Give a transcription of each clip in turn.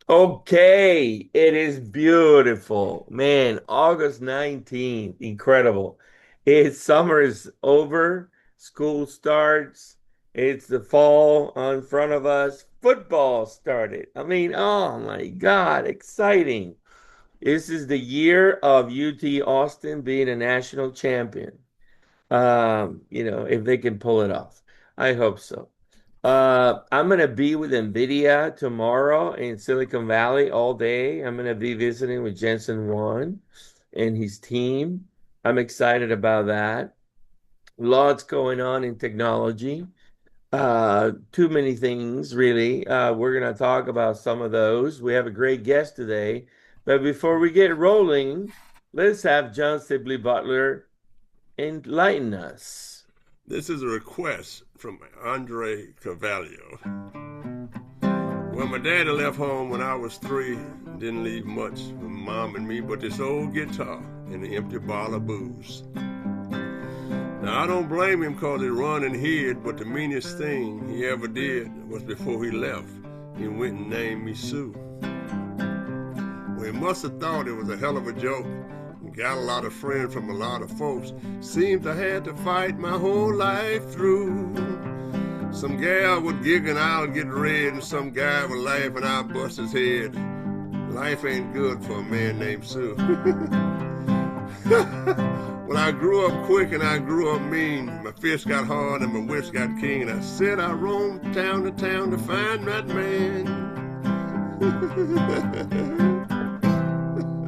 Okay, it is beautiful. Man, August 19th, incredible. Summer is over, school starts, it's the fall on front of us. Football started. I mean, oh my God, exciting. This is the year of UT Austin being a national champion. If they can pull it off. I hope so. I'm gonna be with NVIDIA tomorrow in Silicon Valley all day. I'm gonna be visiting with Jensen Huang and his team. I'm excited about that. Lots going on in technology. Too many things, really. We're gonna talk about some of those. We have a great guest today. But before we get rolling, let's have John Sibley Butler enlighten us. This is a request from Andre Carvalho. Well, my daddy left home when I was 3. Didn't leave much for mom and me but this old guitar and the empty bottle of booze. Now, I don't blame him because he run and hid, but the meanest thing he ever did was before he left, he went and named me Sue. Well, he must have thought it was a hell of a joke. Got a lot of friends from a lot of folks. Seems I had to fight my whole life through. Some gal would giggle and I'll get red, and some guy would laugh and I'll bust his head. Life ain't good for a man named Sue. Well, I grew up quick and I grew up mean. My fists got hard and my wits got keen. I said I roamed town to town to find that man.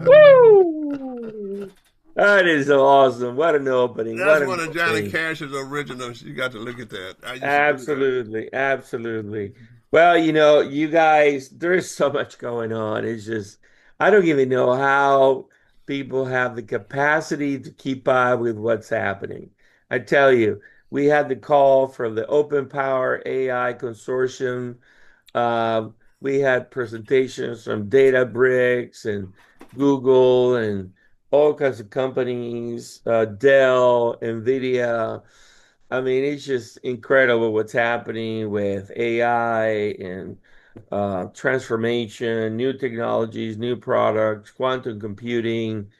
Woo! That is awesome. What an opening. What That's an one of Johnny opening. Cash's originals. You got to look at that. I used to do that. Absolutely. Absolutely. Well, you guys, there's so much going on. It's just, I don't even know how people have the capacity to keep up with what's happening. I tell you, we had the call from the Open Power AI Consortium. We had presentations from Databricks and Google and all kinds of companies, Dell, NVIDIA. I mean, it's just incredible what's happening with AI and transformation, new technologies, new products, quantum computing.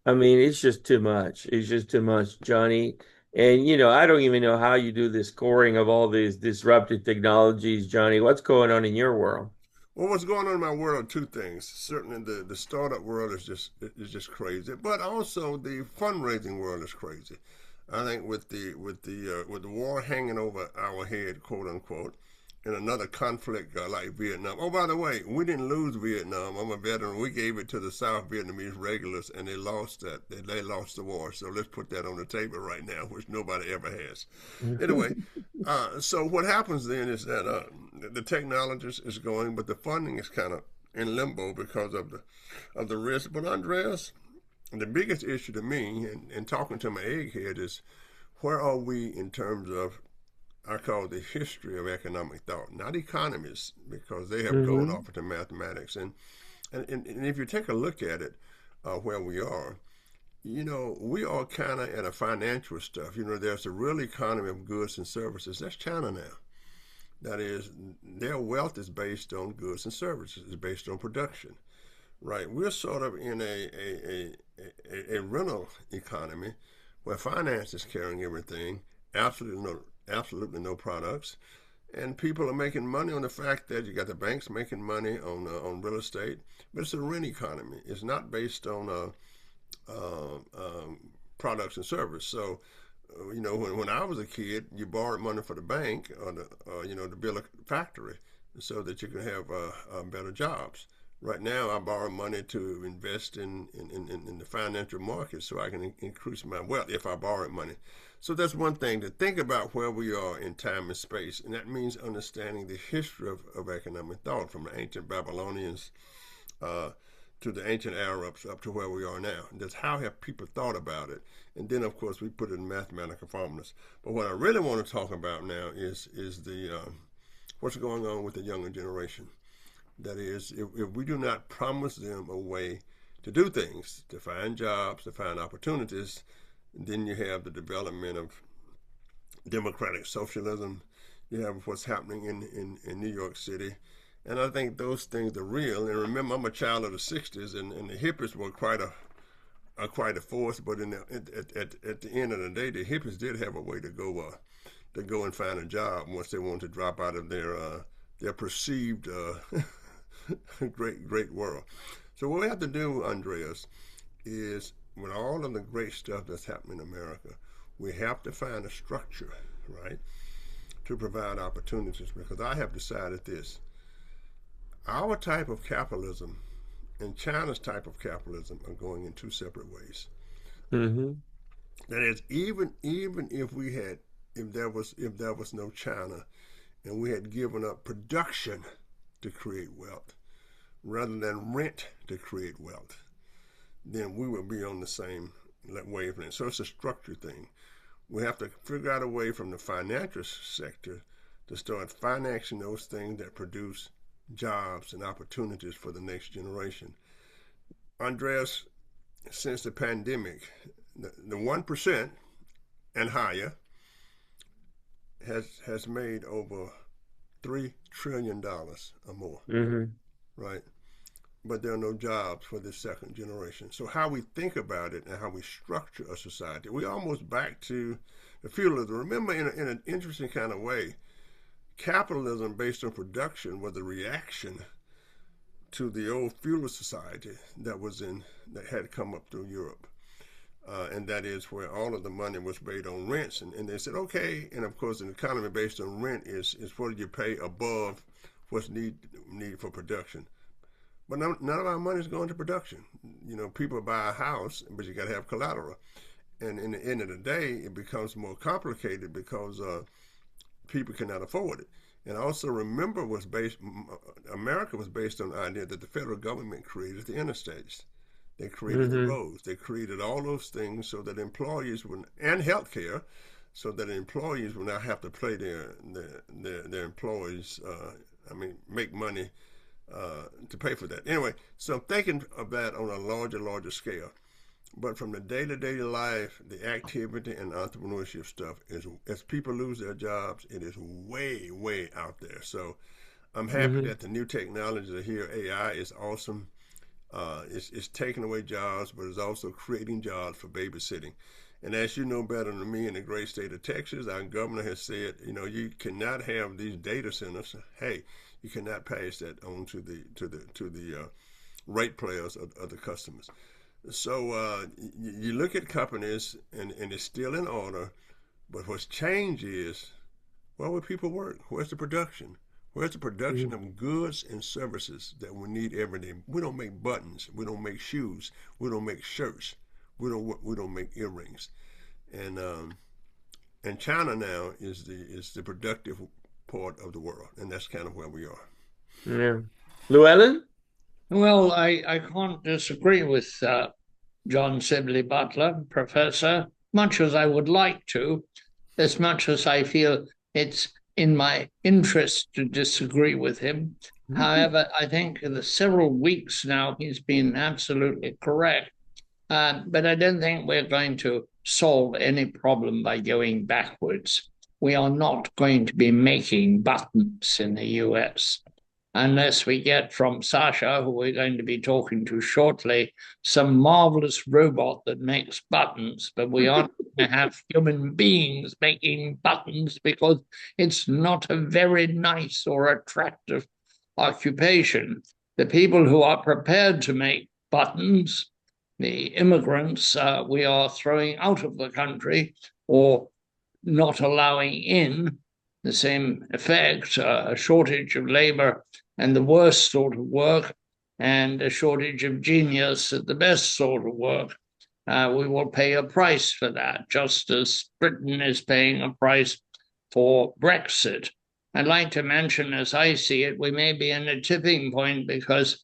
I mean, it's just too much. It's just too much, Johnny. And I don't even know how you do this scoring of all these disruptive technologies, Johnny. What's going on in your world? Well, what's going on in my world are two things. Certainly, the startup world is just crazy, but also the fundraising world is crazy. I think with the war hanging over our head, quote unquote, and another conflict like Vietnam. Oh, by the way, we didn't lose Vietnam. I'm a veteran. We gave it to the South Vietnamese regulars, and they lost that. They lost the war. So let's put that on the table right now, which nobody ever has. Anyway, so what happens then is that the technology is going, but the funding is kind of in limbo because of the risk. But Andreas, the biggest issue to me, and talking to my egghead, is where are we in terms of I call the history of economic thought, not economists, because they have gone Hmm. off into mathematics. And if you take a look at it, where we are, we are kind of at a financial stuff. There's a real economy of goods and services. That's China now. That is, their wealth is based on goods and services. It's based on production, right? We're sort of in a rental economy where finance is carrying everything. Absolutely no products, and people are making money on the fact that you got the banks making money on real estate, but it's a rent economy. It's not based on products and service. So, when I was a kid, you borrowed money for the bank or to build a factory so that you can have better jobs. Right now, I borrow money to invest in the financial market so I can increase my wealth if I borrow money. So that's one thing to think about where we are in time and space. And that means understanding the history of economic thought from the ancient Babylonians uh, to the ancient Arabs up to where we are now. And that's how have people thought about it. And then, of course, we put it in mathematical formulas. But what I really want to talk about now is the what's going on with the younger generation. That is, if we do not promise them a way to do things, to find jobs, to find opportunities, then you have the development of democratic socialism. You have what's happening in New York City. And I think those things are real. And remember, I'm a child of the '60s, and the hippies were quite a force. But at the end of the day, the hippies did have a way to go and find a job once they wanted to drop out of their perceived great world. So what we have to do, Andreas, is with all of the great stuff that's happening in America, we have to find a structure, right, to provide opportunities. Because I have decided this: our type of capitalism and China's type of capitalism are going in two separate ways. Hmm. That is, even if there was no China and we had given up production to create wealth rather than rent to create wealth, then we would be on the same wavelength. So it's a structure thing. We have to figure out a way from the financial sector to start financing those things that produce jobs and opportunities for the next generation. Andreas, since the pandemic, the 1% and higher has made over $3 trillion or more, Hmm. right? But there are no jobs for this second generation. So how we think about it and how we structure a society, we almost back to the feudalism. Remember, in an interesting kind of way, capitalism based on production was a reaction to the old feudal society that had come up through Europe. And that is where all of the money was based on rents. And they said, okay, and of course, an economy based on rent is what you pay above what's needed for production. But none of our money is going to production. You know, people buy a house, but you got to have collateral. And in the end of the day, it becomes more complicated because people cannot afford it. And also remember, America was based on the idea that the federal government created the interstates. They created the Hmm. roads. They created all those things so that employees would, and healthcare, so that employees would not have to pay their employees. Make money to pay for that. Anyway, so I'm thinking of that on a larger scale. But from the day-to-day life, the activity and entrepreneurship stuff is, as people lose their jobs, it is way out there. So I'm happy Hmm. that the new technologies are here. AI is awesome. It's taking away jobs, but it's also creating jobs for babysitting. And as you know better than me, in the great state of Texas, our governor has said, you know, you cannot have these data centers. Hey, you cannot pass that on to the rate players of the customers. So you look at companies, and it's still in order, but what's changed is, where will people work? Where's the production? Where's the production Hmm. of goods and services that we need every day? We don't make buttons. We don't make shoes. We don't make shirts. We don't make earrings. And China now is the productive part of the world, and that's kind of where we are. Yeah. Llewellyn? Well, I can't disagree with John Sibley Butler, Professor, much as I would like to, as much as I feel it's in my interest to disagree with him. However, I think in the several weeks now he's been absolutely correct. But I don't think we're going to solve any problem by going backwards. We are not going to be making buttons in the US unless we get from Sacha, who we're going to be talking to shortly, some marvelous robot that makes buttons, but we aren't going to have human beings making buttons because it's not a very nice or attractive occupation. The people who are prepared to make buttons, the immigrants, we are throwing out of the country or not allowing in, the same effect, a shortage of labor and the worst sort of work, and a shortage of genius at the best sort of work. We will pay a price for that, just as Britain is paying a price for Brexit. I'd like to mention, as I see it, we may be in a tipping point because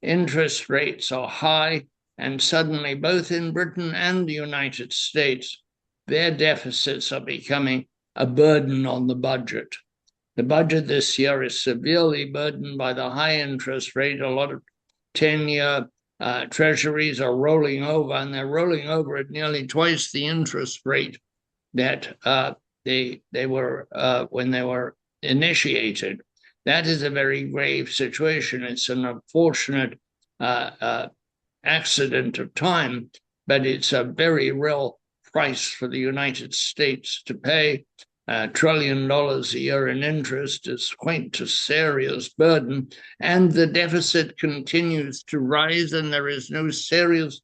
interest rates are high, and suddenly, both in Britain and the United States, their deficits are becoming a burden on the budget. The budget this year is severely burdened by the high interest rate. A lot of 10-year treasuries are rolling over, and they're rolling over at nearly twice the interest rate that they were when they were initiated. that is a very grave situation. It's an unfortunate uh, uh, accident of time, but it's a very real price for the United States to pay. $1 trillion a year in interest is quite a serious burden, and the deficit continues to rise, and there is no serious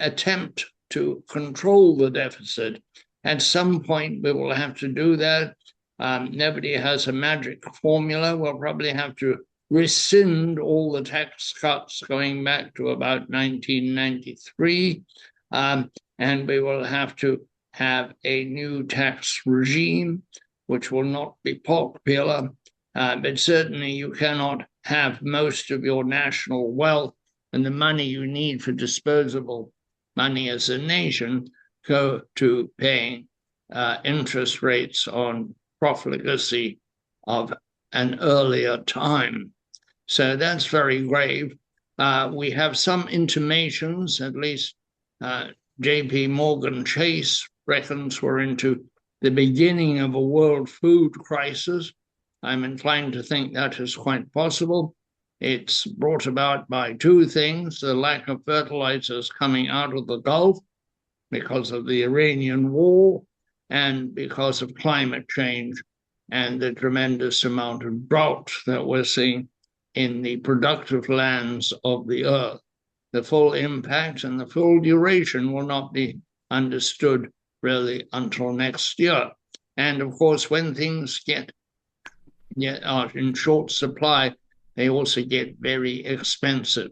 attempt to control the deficit. At some point, we will have to do that. Nobody has a magic formula. We'll probably have to rescind all the tax cuts going back to about 1993. And we will have to have a new tax regime, which will not be popular. But certainly, you cannot have most of your national wealth and the money you need for disposable money as a nation go to paying interest rates on profligacy of an earlier time. So that's very grave. We have some intimations, at least JP Morgan Chase reckons we're into the beginning of a world food crisis. I'm inclined to think that is quite possible. It's brought about by two things: the lack of fertilizers coming out of the Gulf because of the Iranian war and because of climate change and the tremendous amount of drought that we're seeing in the productive lands of the earth. The full impact and the full duration will not be understood really until next year. And of course, when things are in short supply, they also get very expensive.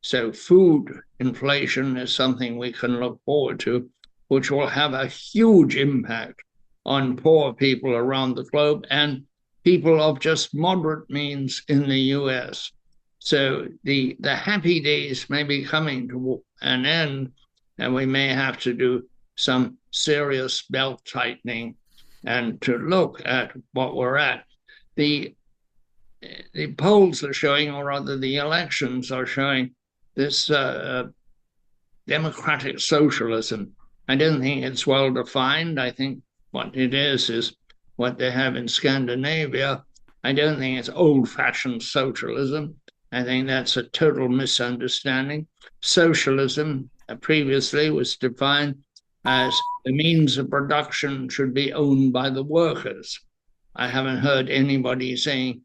So food inflation is something we can look forward to, which will have a huge impact on poor people around the globe and people of just moderate means in the US. So the happy days may be coming to an end, and we may have to do some serious belt tightening and to look at what we're at. The the polls are showing, or rather the elections are showing, this democratic socialism. I don't think it's well defined. I think what it is what they have in Scandinavia. I don't think it's old fashioned socialism. I think that's a total misunderstanding. Socialism previously was defined as the means of production should be owned by the workers. I haven't heard anybody saying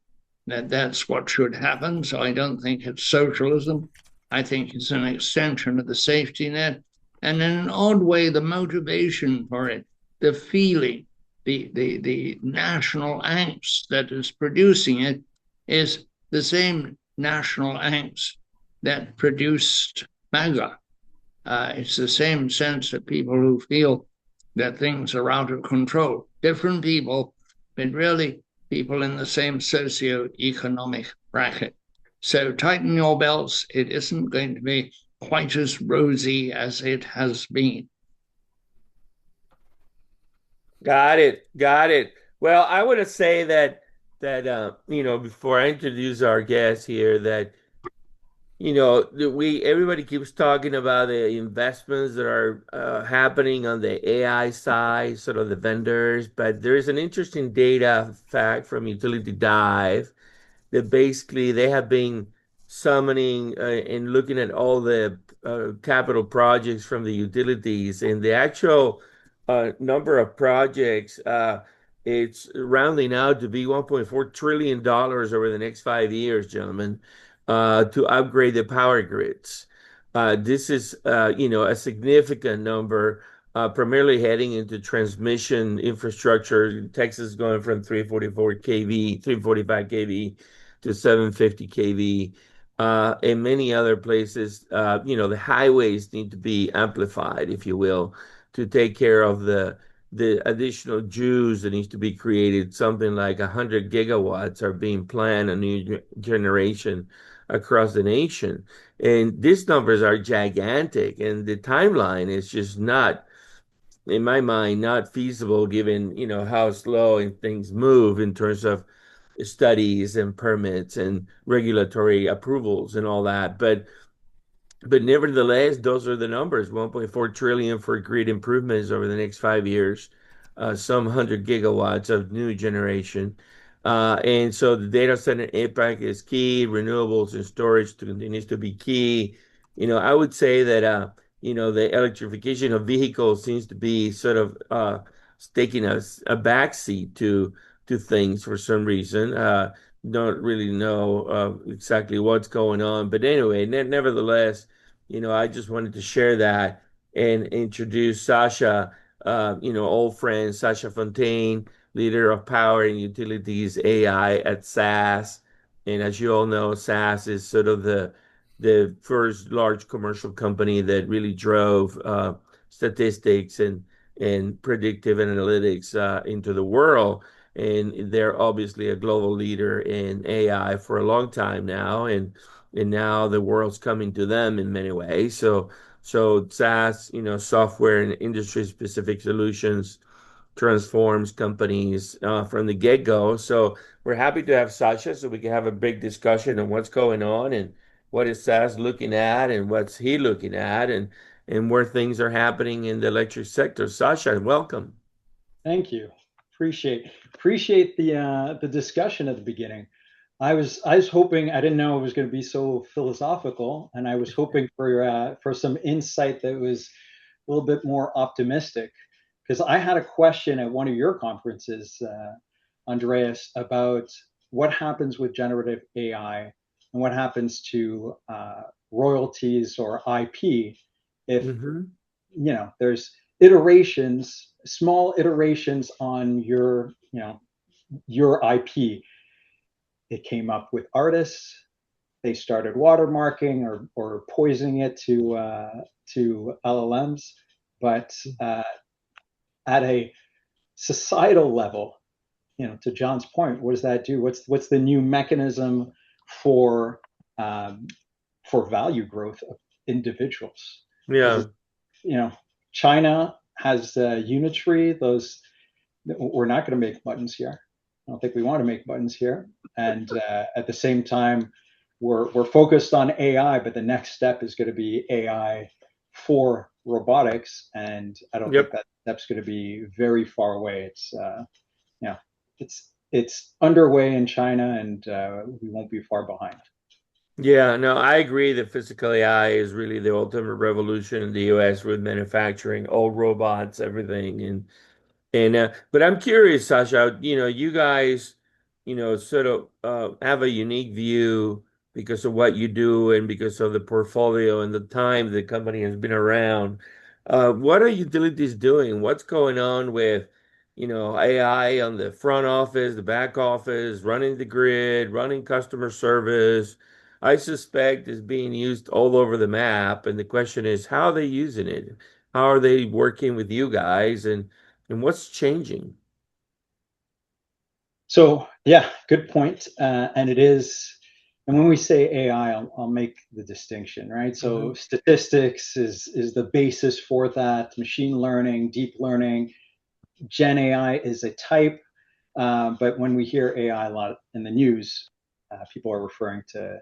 that that's what should happen. So I don't think it's socialism. I think it's an extension of the safety net. And in an odd way, the motivation for it, the feeling, the national angst that is producing it is the same national angst that produced MAGA. It's the same sense that people who feel that things are out of control, different people, but really people in the same socio-economic bracket. So tighten your belts. It isn't going to be quite as rosy as it has been. Got it. Got it. Well, I want to say that before I introduce our guest here, that we everybody keeps talking about the investments that are happening on the AI side, sort of the vendors, but there's an interesting data fact from Utility Dive that basically they have been summoning and looking at all the capital projects from the utilities and the actual number of projects. It's rounding out to be $1.4 trillion over the next 5 years, gentlemen, to upgrade the power grids. This is, a significant number, primarily heading into transmission infrastructure. Texas is going from 344 kV, 345 kV to 750 kV. In many other places, the highways need to be amplified, if you will, to take care of the additional juice that needs to be created. Something like 100 gigawatts are being planned, a new generation across the nation. And these numbers are gigantic, and the timeline is just not, in my mind, not feasible given, how slow and things move in terms of studies and permits and regulatory approvals and all that. But nevertheless, those are the numbers: 1.4 trillion for grid improvements over the next 5 years, some 100 gigawatts of new generation. And so the data center impact is key. Renewables and storage continues to be key. I would say that the electrification of vehicles seems to be sort of taking a backseat to things for some reason. Don't really know exactly what's going on, but anyway, nevertheless, I just wanted to share that and introduce Sacha, old friend Sacha Fontaine, leader of power and utilities AI at SAS. And as you all know, SAS is sort of the first large commercial company that really drove statistics and predictive analytics into the world. And they're obviously a global leader in AI for a long time now, and now the world's coming to them in many ways. So SaaS, software and industry specific solutions transforms companies from the get-go. So we're happy to have Sasha so we can have a big discussion on what's going on and what is SAS looking at and what's he looking at and where things are happening in the electric sector. Sasha, welcome. Thank you. Appreciate the discussion at the beginning. I was hoping I didn't know it was going to be so philosophical, and I was hoping for some insight that was a little bit more optimistic. Because I had a question at one of your conferences, Andreas, about what happens with generative AI and what happens to royalties or IP if Hmm. there's iterations, small iterations on your IP. It came up with artists. They started watermarking or poisoning it to LLMs, but at a societal level, to John's point, what does that do? What's the new mechanism for um, for value growth of individuals? Because Yeah. China has unitary. Those we're not going to make buttons here. I don't think we want to make buttons here. And at the same time, we're focused on AI, but the next step is going to be AI for robotics, and I don't think Yep. that step's going to be very far away. Yeah, it's underway in China, and we won't be far behind. Yeah, no, I agree that physical AI is really the ultimate revolution in the US with manufacturing, old robots, everything. And but I'm curious, Sasha, you guys, sort of have a unique view because of what you do and because of the portfolio and the time the company has been around. What are utilities doing? What's going on with, AI on the front office, the back office, running the grid, running customer service? I suspect is being used all over the map, and the question is, how are they using it? How are they working with you guys? And what's changing? So yeah, good point. And it is, and when we say AI, I'll make the distinction, right? So Hmm. statistics is the basis for that. Machine learning, deep learning, Gen AI is a type. But when we hear AI a lot in the news, people are referring to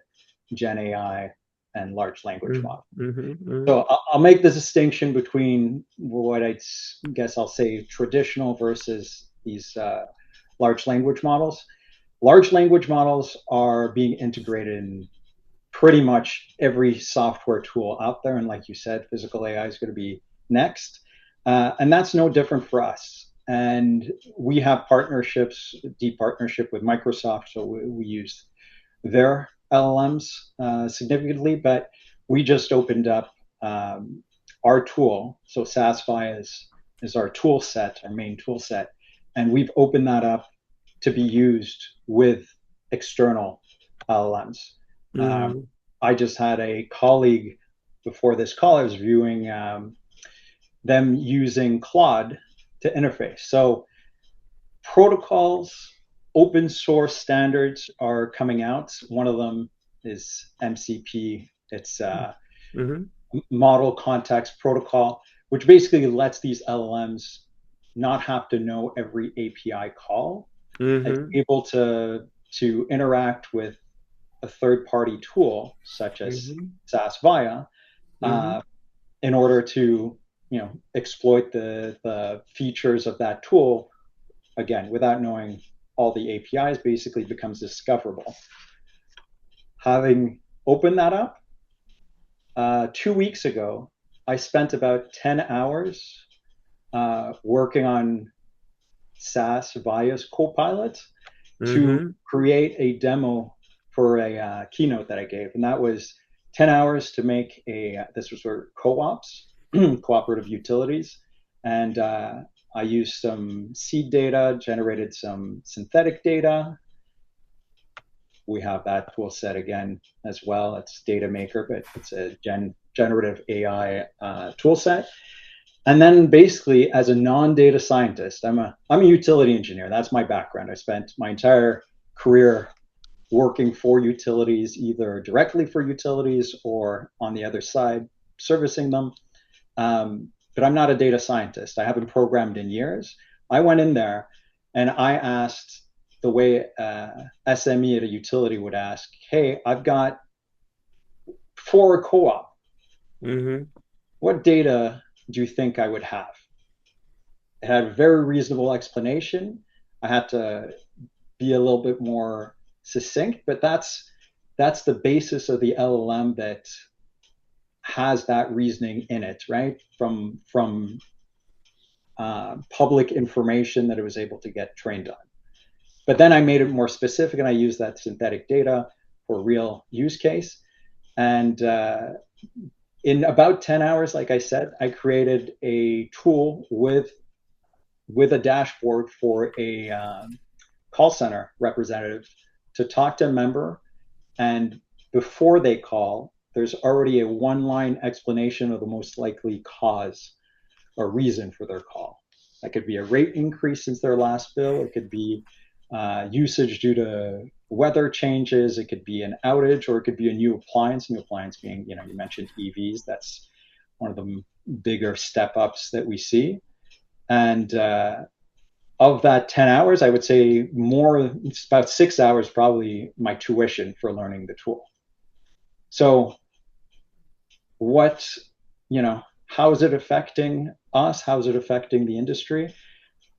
Gen AI and large language Hmm. model. Hmm. So I'll make the distinction between what I guess I'll say traditional versus these large language models. Large language models are being integrated in pretty much every software tool out there. And like you said, physical AI is going to be next. And that's no different for us. And we have partnerships, deep partnership with Microsoft. So we use their LLMs significantly, but we just opened up our tool. So Satisfy is our tool set, our main tool set. And we've opened that up to be used with external LLMs. Um, Hmm. I just had a colleague before this call, I was viewing them using Claude to interface. So protocols, open source standards are coming out. One of them is MCP. It's Hmm. Model Context Protocol, which basically lets these LLMs not have to know every API call. It's Hmm. able to interact with a third party tool such as Hmm. SAS Via Hmm. in order to exploit the features of that tool again without knowing all the APIs basically becomes discoverable. Having opened that up, 2 weeks ago, I spent about 10 hours working on SAS Vias Copilot to Mm-hmm. create a demo for a keynote that I gave. And that was 10 hours to make this was for co-ops, cooperative utilities. And I used some seed data, generated some synthetic data. We have that tool set again as well. It's Data Maker, but it's a generative AI tool set. And then basically, as a non-data scientist, I'm a utility engineer. That's my background. I spent my entire career working for utilities, either directly for utilities or on the other side, servicing them. But I'm not a data scientist. I haven't programmed in years. I went in there and I asked the way SME at a utility would ask, hey, I've got for a co-op, Mm-hmm. what data do you think I would have? It had a very reasonable explanation. I had to be a little bit more succinct, but that's the basis of the LLM that has that reasoning in it, right? From public information that it was able to get trained on. But then I made it more specific, and I used that synthetic data for real use case. And in about 10 hours, like I said, I created a tool with a dashboard for a call center representative to talk to a member, and before they call, there's already a one-line explanation of the most likely cause or reason for their call. That could be a rate increase since their last bill. It could be usage due to weather changes. It could be an outage, or it could be a new appliance. New appliance being, you mentioned EVs. That's one of the bigger step ups that we see. And of that 10 hours, I would say it's about 6 hours, probably my tuition for learning the tool. So how is it affecting us? How is it affecting the industry?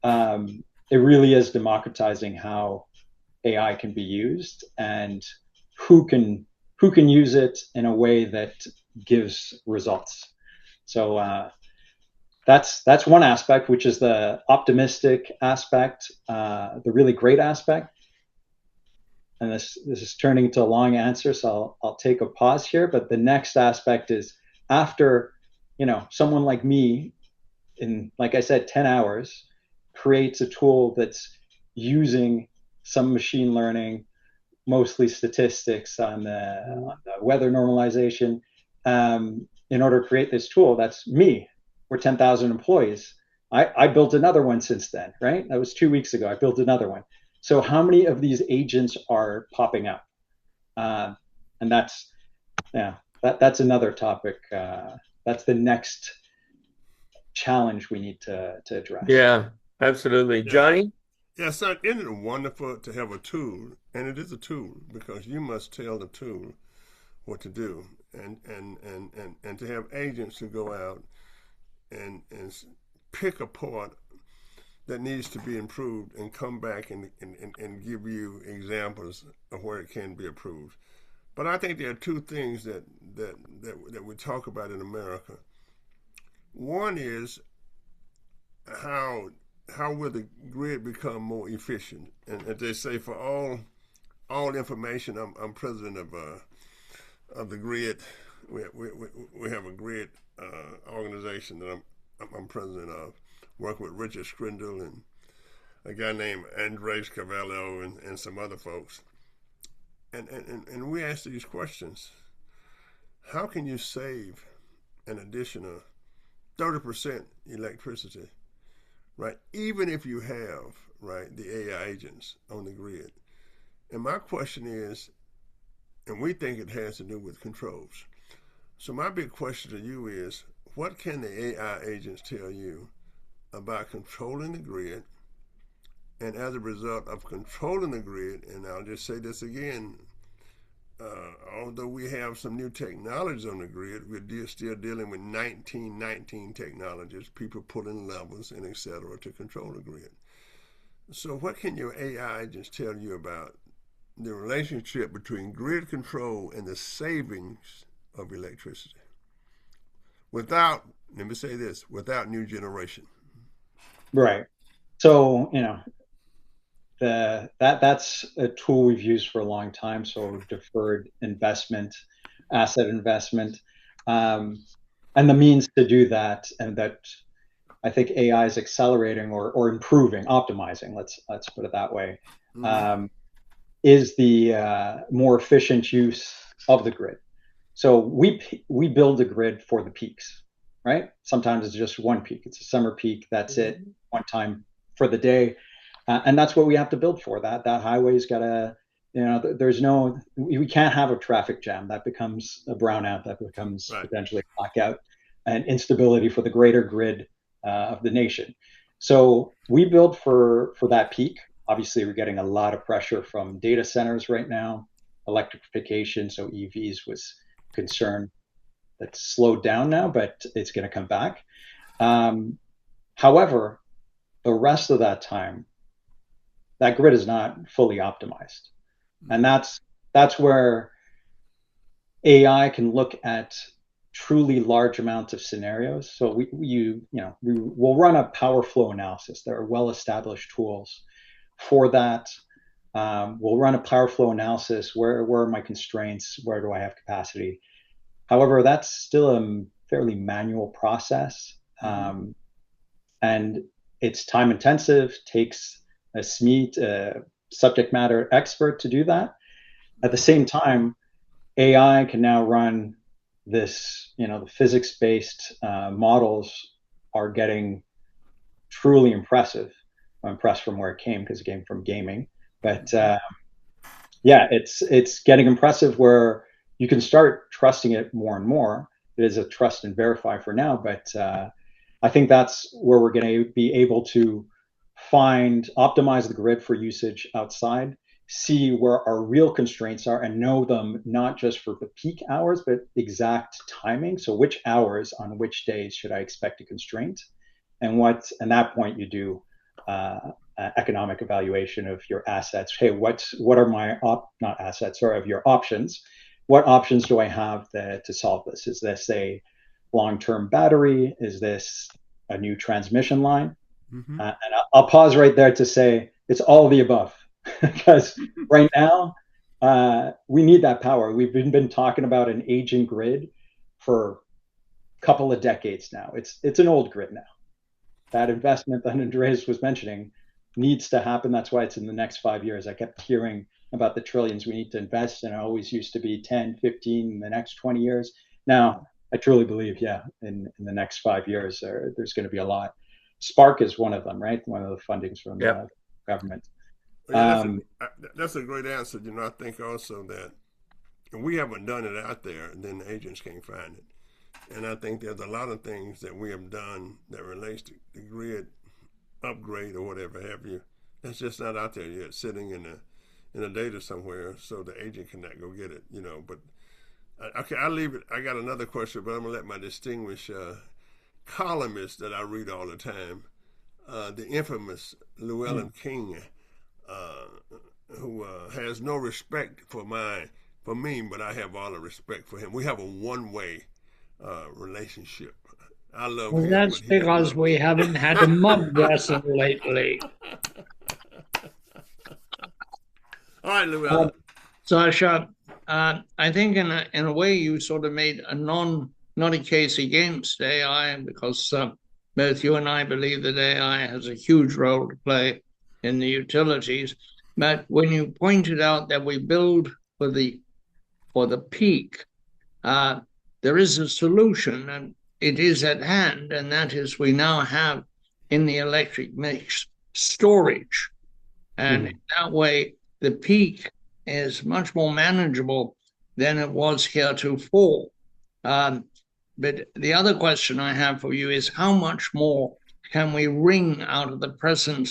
It really is democratizing how AI can be used, and who can use it in a way that gives results. So that's one aspect, which is the optimistic aspect, the really great aspect. And this is turning into a long answer, so I'll take a pause here. But the next aspect is, after someone like me, in, like I said, 10 hours, creates a tool that's using some machine learning, mostly statistics on the weather normalization, in order to create this tool. That's me. We're 10,000 employees. I built another one since then, right? That was 2 weeks ago. I built another one. So how many of these agents are popping up? And that's another topic. That's the next challenge we need to address. Yeah, absolutely. Yeah. Johnny? Yeah, so isn't it wonderful to have a tool? And it is a tool, because you must tell the tool what to do, and to have agents to go out and pick a part that needs to be improved and come back and give you examples of where it can be improved. But I think there are two things that we talk about in America. One is how will the grid become more efficient? And as they say, for all information, I'm president of the grid. We have a grid organization that I'm president of. Work with Richard Sprindle and a guy named Andres Cavallo and some other folks. And we ask these questions. How can you save an additional 30% electricity, right? Even if you have, right, the AI agents on the grid. And my question is, and we think it has to do with controls. So my big question to you is, what can the AI agents tell you about controlling the grid? And as a result of controlling the grid, and I'll just say this again, although we have some new technologies on the grid, we're still dealing with 1919 technologies, people pulling levers and et cetera to control the grid. So, what can your AI just tell you about the relationship between grid control and the savings of electricity without, let me say this, without new generation? Right. So, that's a tool we've used for a long time. So deferred investment, asset investment, um, and the means to do that, and that I think AI is accelerating or improving, optimizing. Let's put it that way. Mm-hmm. Um, is the more efficient use of the grid. So we build a grid for the peaks, right? Sometimes it's just one peak. It's a summer peak. That's it. One time for the day, and that's what we have to build for. That highway's got to, there's no, we can't have a traffic jam. That becomes a brownout. That becomes Right. potentially a blackout and instability for the greater grid of the nation. So we build for that peak. Obviously, we're getting a lot of pressure from data centers right now. Electrification, so EVs was concern that's slowed down now, but it's going to come back. Um, However, the rest of that time, that grid is not fully optimized, and Mm-hmm. that's where AI can look at truly large amounts of scenarios. So we will run a power flow analysis. There are well-established tools for that. We'll run a power flow analysis. Where are my constraints? Where do I have capacity? However, that's still a fairly manual process, Mm-hmm. and it's time intensive. Takes a SMET, subject matter expert, to do that. At the same time, AI can now run this. The physics-based models are getting truly impressive. I'm impressed from where it came because it came from gaming, but Mm-hmm. yeah, it's getting impressive where you can start trusting it more and more. It is a trust and verify for now, but I think that's where we're going to be able to optimize the grid for usage outside, see where our real constraints are, and know them not just for the peak hours, but exact timing. So, which hours on which days should I expect a constraint, and at that point you do economic evaluation of your assets. Hey, what are my not assets, or of your options? What options do I have to solve this? Is this a long-term battery? Is this a new transmission line? Mm-hmm. And I'll pause right there to say it's all of the above, because right now we need that power. We've been talking about an aging grid for a couple of decades now. It's an old grid now. That investment that Andreas was mentioning needs to happen. That's why it's in the next 5 years. I kept hearing about the trillions we need to invest, and it always used to be 10, 15 in the next 20 years. Now, I truly believe, yeah, in the next 5 years, there's going to be a lot. Spark is one of them, right? One of the fundings from Yep. the government. Well, yeah, Um, that's a great answer. I think also that we haven't done it out there, and then the agents can't find it. And I think there's a lot of things that we have done that relates to the grid upgrade or whatever have you. That's just not out there yet, sitting in a data somewhere, so the agent cannot go get it. But okay, I'll leave it. I got another question, but I'm gonna let my distinguished columnist that I read all the time, the infamous Llewellyn King, uh, who has no respect for me, but I have all the respect for him. We have a one-way relationship. I love Well, him, that's but he doesn't because love we me. haven't had a mud wrestle lately. All right, Uh, Llewellyn. Sasha, I think in a way you sort of made not a case against AI, because both you and I believe that AI has a huge role to play in the utilities. But when you pointed out that we build for the peak, uh, there is a solution, and it is at hand, and that is we now have in the electric mix storage, and in mhm. that way the peak is much more manageable than it was heretofore. Um, but the other question I have for you is how much more can we wring out of the present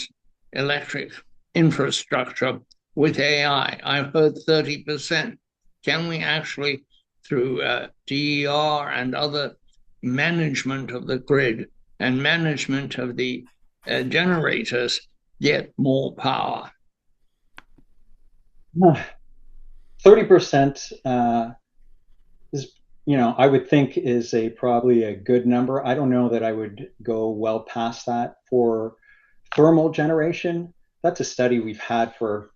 electric infrastructure with AI? I've heard 30%. Can we actually, through DER and other management of the grid and management of the generators, get more power? 30% is, I would think is a probably a good number. I don't know that I would go well past that for thermal generation. That's a study we've had for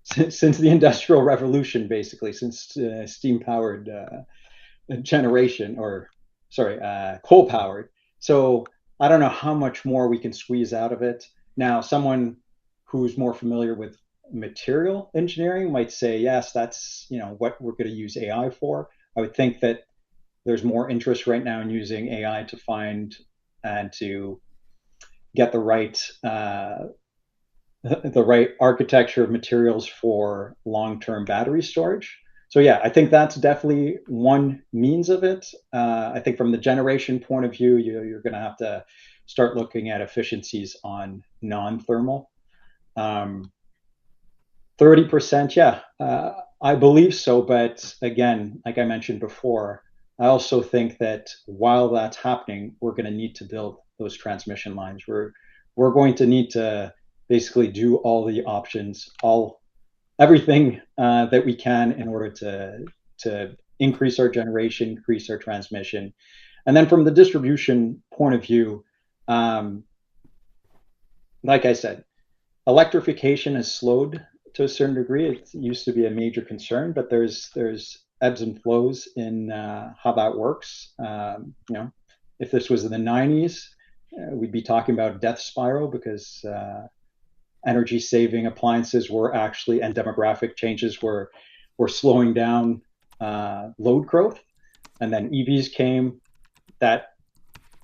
since the Industrial Revolution, basically, since steam powered generation, or sorry, coal powered. So I don't know how much more we can squeeze out of it. Now, someone who's more familiar with material engineering might say, yes, that's what we're going to use AI for. I would think that there's more interest right now in using AI to find and to get the right architecture of materials for long-term battery storage. So yeah, I think that's definitely one means of it. I think from the generation point of view, you're going to have to start looking at efficiencies on non-thermal. 30%, yeah, I believe so. But again, like I mentioned before, I also think that while that's happening, we're going to need to build those transmission lines. We're going to need to basically do all the options, everything that we can in order to increase our generation, increase our transmission, and then from the distribution point of view, um, like I said, electrification has slowed to a certain degree. It used to be a major concern, but there's ebbs and flows in how that works. If this was in the 90s, we'd be talking about death spiral because energy saving appliances were actually, and demographic changes were slowing down load growth. And then EVs came, that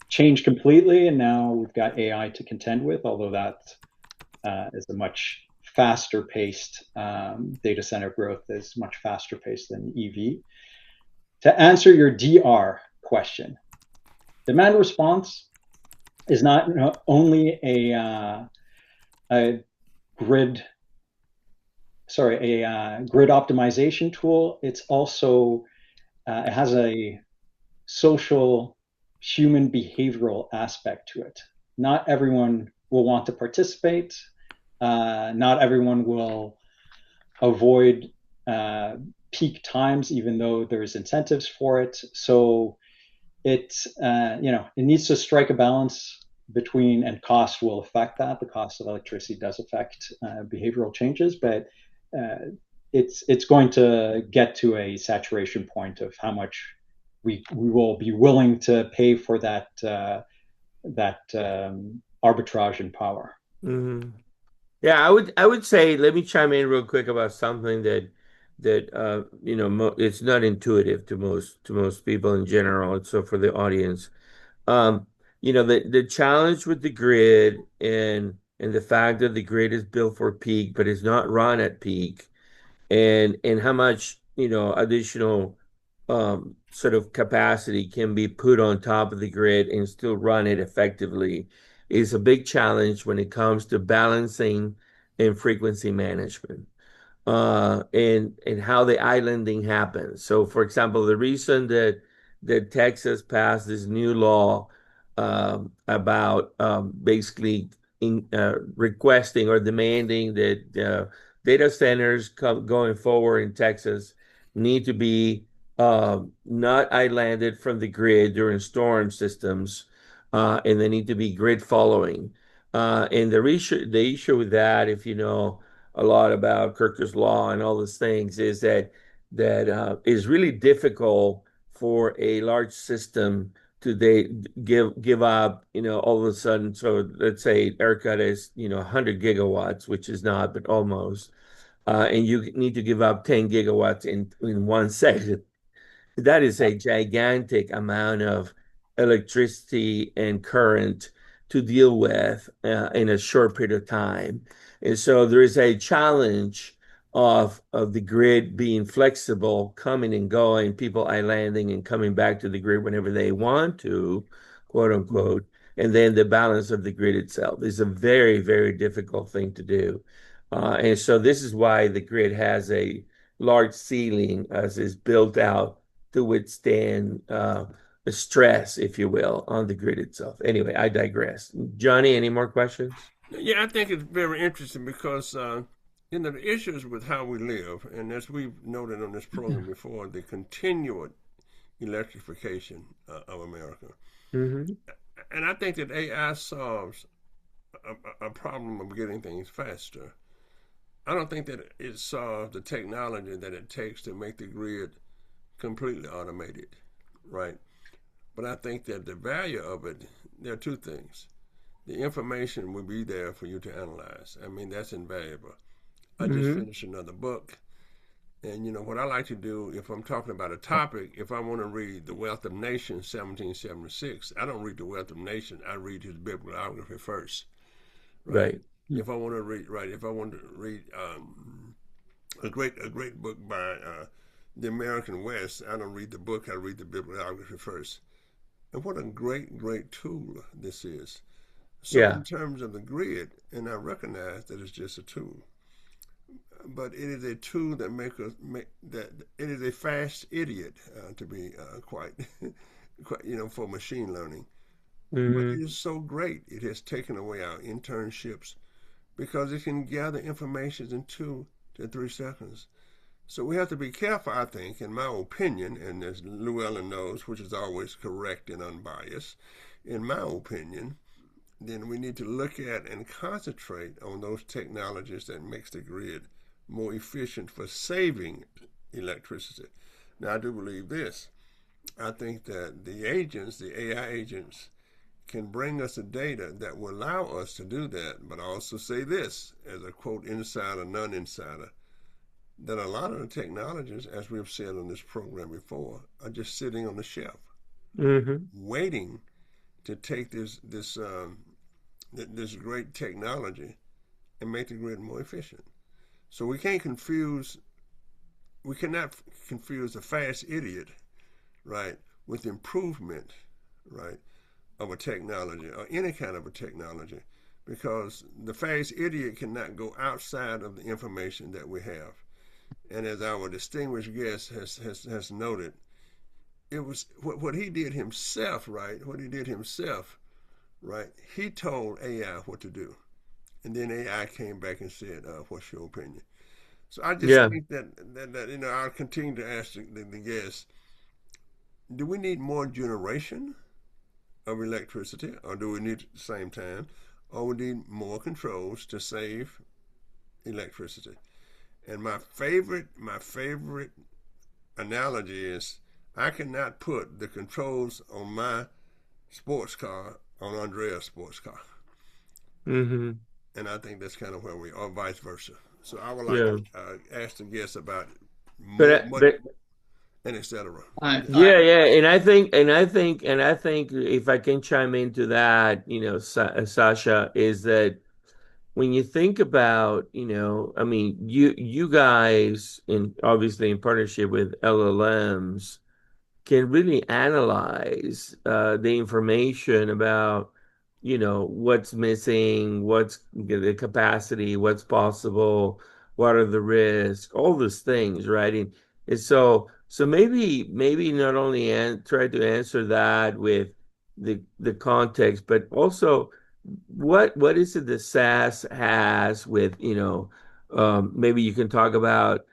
changed completely, and now we've got AI to contend with, although that is a much faster paced data center growth is much faster paced than EV. To answer your DR question, demand response is not only a grid grid optimization tool. It's also it has a social human behavioral aspect to it. Not everyone will want to participate. Not everyone will avoid peak times, even though there's incentives for it. So it needs to strike a balance between, and cost will affect that. The cost of electricity does affect behavioral changes, but uh, it's going to get to a saturation point of how much we will be willing to pay for that arbitrage in power. Hmm. Yeah, I would say let me chime in real quick about something that mo it's not intuitive to most people in general. So for the audience, um, the challenge with the grid and the fact that the grid is built for peak, but it's not run at peak, and how much additional sort of capacity can be put on top of the grid and still run it effectively is a big challenge when it comes to balancing and frequency management, and how the islanding happens. So, for example, the reason that Texas passed this new law about basically requesting or demanding that data centers going forward in Texas need to be not islanded from the grid during storm systems, and they need to be grid following. And the issue with that, if you know a lot about Kirkus law and all those things, is that is really difficult for a large system to they give up, all of a sudden. So let's say ERCOT is, 100 gigawatts, which is not, but almost. And you need to give up 10 gigawatts in 1 second. That is a gigantic amount of electricity and current to deal with in a short period of time. And so there is a challenge of the grid being flexible, coming and going, people islanding and coming back to the grid whenever they want to, quote Mhm. unquote. And then the balance of the grid itself is a very, very difficult thing to do. And so this is why the grid has a large ceiling as is built out to withstand the stress, if you will, on the grid itself. Anyway, I digress. Johnny, any more questions? Yeah, I think it's very interesting because the issues with how we live, and as we've noted on this program before, the continued electrification of America, Hmm. and I think that AI solves a problem of getting things faster. I don't think that it solves the technology that it takes to make the grid completely automated, right? But I think that the value of it, there are two things. The information will be there for you to analyze. I mean, that's invaluable. I just Hmm. finished another book. And what I like to do if I'm talking about a topic, if I want to read The Wealth of Nations, 1776, I don't read The Wealth of Nations. I read his bibliography first, right? Right. If I want to read, right, if I want to read a great book by the American West, I don't read the book. I read the bibliography first. And what a great tool this is. So in Yeah. terms of the grid, and I recognize that it's just a tool, but it is a tool that that it is a fast idiot to be quite, quite, for machine learning. But it Hmm. is so great. It has taken away our internships because it can gather information in 2 to 3 seconds. So we have to be careful, I think, in my opinion, and as Llewellyn knows, which is always correct and unbiased, in my opinion, then we need to look at and concentrate on those technologies that makes the grid more efficient for saving electricity. Now, I do believe this. I think that the agents, the AI agents, can bring us the data that will allow us to do that. But I also say this as a quote insider, non insider, that a lot of the technologies, as we've said on this program before, are just sitting on the shelf, Hmm. waiting to take this great technology and make the grid more efficient. So we cannot confuse a fast idiot, right, with improvement, right, of a technology or any kind of a technology, because the fast idiot cannot go outside of the information that we have. And as our distinguished guest has noted, it was what he did himself, right? What he did himself, right? He told AI what to do, and then AI came back and said, "What's your opinion?" So I just Yeah. think that I'll continue to ask the guests: do we need more generation of electricity, or do we need at the same time, or we need more controls to save electricity? And my favorite analogy is I cannot put the controls on my sports car on Andrea's sports car. Hmm. And I think that's kind of where we are, vice versa. So I would like Yeah. to ask the guests about more, But much, but and etc. I yeah, yeah, and I think if I can chime into that, Sasha, is that when you think about, I mean, you guys in obviously in partnership with LLMs can really analyze the information about, what's missing, what's the capacity, what's possible, what are the risks, all those things, right? And so maybe not only try to answer that with the context, but also what is it that SaaS has with, maybe you can talk about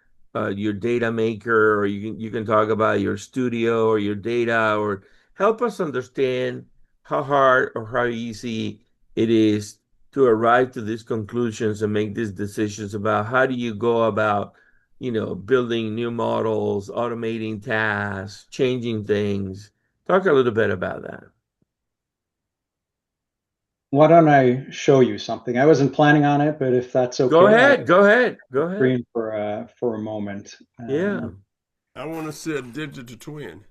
your data maker, or you can talk about your studio or your data, or help us understand how hard or how easy it is to arrive to these conclusions and make these decisions about how do you go about, building new models, automating tasks, changing things. Talk a little bit about that. Why don't I show you something? I wasn't planning on it, but if that's Go okay, I'll ahead, go ahead, go ahead. screen for a moment. Yeah, I want to see a digital twin.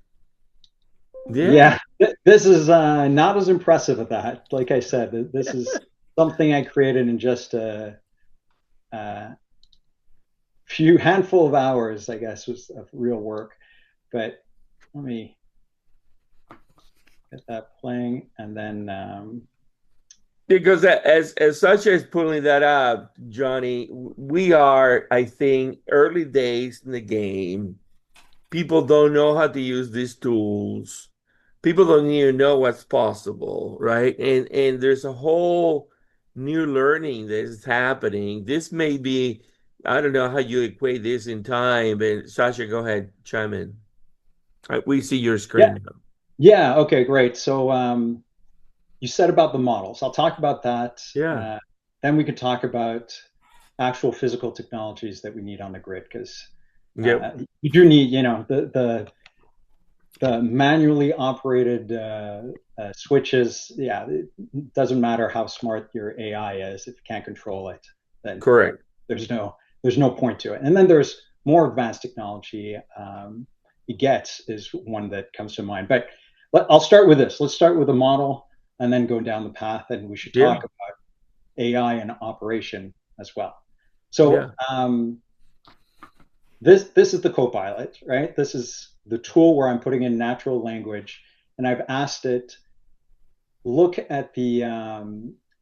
yeah. Yeah, this is not as impressive at that. Like I said, this is something I created in just a few handful of hours, I guess, was of real work. But let me get that playing, and then Because as such as pulling that up, Johnny, we are, I think, early days in the game. People don't know how to use these tools. People don't even know what's possible, right? And there's a whole new learning that is happening. This may be, I don't know how you equate this in time, but Sasha, go ahead, chime in. We see your Yeah. screen now. Yeah. Okay, great. So you said about the models. I'll talk about that. Yeah. Then we could talk about actual physical technologies that we need on the grid because Yep. you do need, the manually operated switches. Yeah, it doesn't matter how smart your AI is if you can't control it, then Correct. there's no point to it. And then there's more advanced technology. EGETS is one that comes to mind. But I'll start with this. Let's start with a model and then go down the path, and we should talk Yeah. about AI and operation as well. Yeah. So this is the Copilot, right? This is the tool where I'm putting in natural language, and I've asked it look at the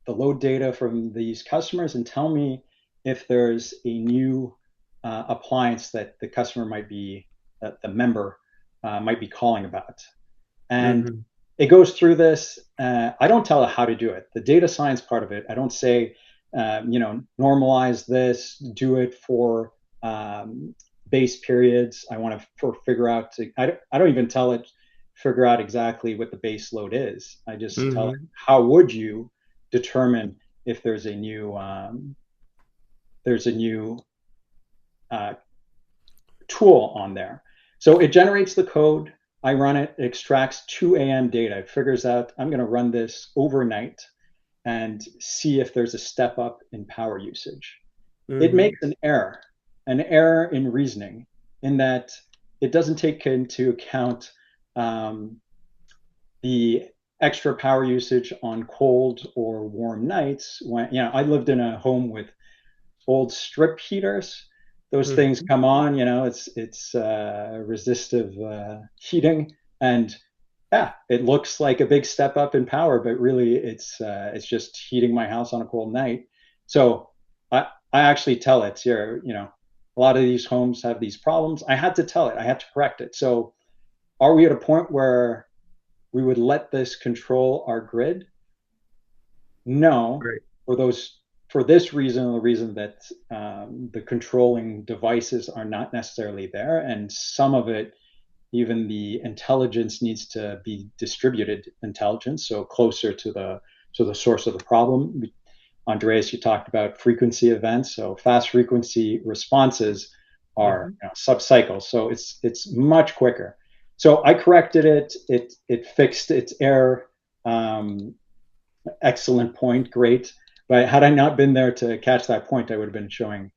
load data from these customers and tell me if there's a new appliance that the customer might be that the member might be calling about. And Hmm. it goes through this. I don't tell it how to do it. The data science part of it, I don't say, normalize this, do it for base periods. I want to figure out. I don't even tell it figure out exactly what the base load is. I just tell it Hmm. how would you determine if there's a new uh, tool on there. So it generates the code. I run it, it extracts 2 a.m. data. It figures out I'm going to run this overnight and see if there's a step up in power usage. It Hmm. makes an error in reasoning, in that it doesn't take into account the extra power usage on cold or warm nights. When I lived in a home with old strip heaters. Those things Hmm. come on, it's resistive heating, and yeah, it looks like a big step up in power, but really it's just heating my house on a cold night. So I actually tell it here, a lot of these homes have these problems. I had to tell it, I had to correct it. So are we at a point where we would let this control our grid? No, Right. for those for this reason, the reason that the controlling devices are not necessarily there, and some of it, even the intelligence needs to be distributed intelligence, so closer to the source of the problem. Andreas, you talked about frequency events, so fast frequency responses are Hmm. sub-cycles, so it's much quicker. So I corrected it. It fixed its error. Um, Excellent point, great. But had I not been there to catch that point, I would have been showing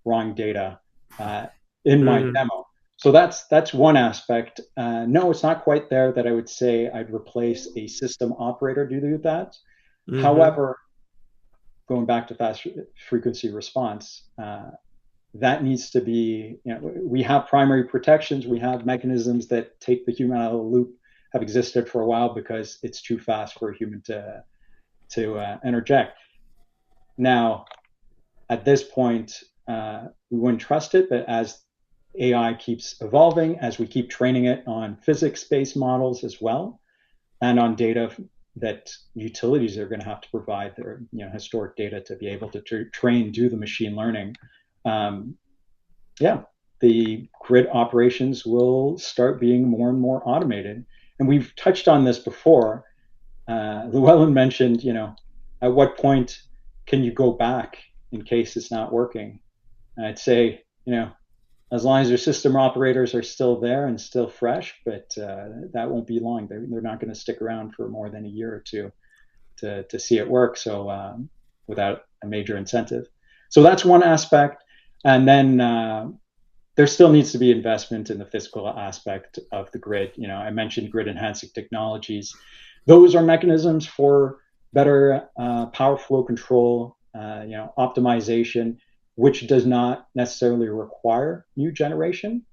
wrong data uh, in my Hmm. demo. So that's one aspect. No, it's not quite there that I would say I'd replace a system operator to do that. Hmm. However, going back to fast frequency response, that needs to be, we have primary protections, we have mechanisms that take the human out of the loop, have existed for a while because it's too fast for a human to interject. Now, at this point, we wouldn't trust it, but as AI keeps evolving, as we keep training it on physics-based models as well, and on data that utilities are going to have to provide their historic data to be able to train, do the machine learning. Um, yeah, the grid operations will start being more and more automated. And we've touched on this before. Llewellyn mentioned, at what point can you go back in case it's not working? And I'd say, as long as your system operators are still there and still fresh, but that won't be long. They're not going to stick around for more than a year or two to see it work. So without a major incentive. So that's one aspect. And then there still needs to be investment in the physical aspect of the grid. I mentioned grid enhancing technologies. Those are mechanisms for better power flow control, optimization, which does not necessarily require new generation.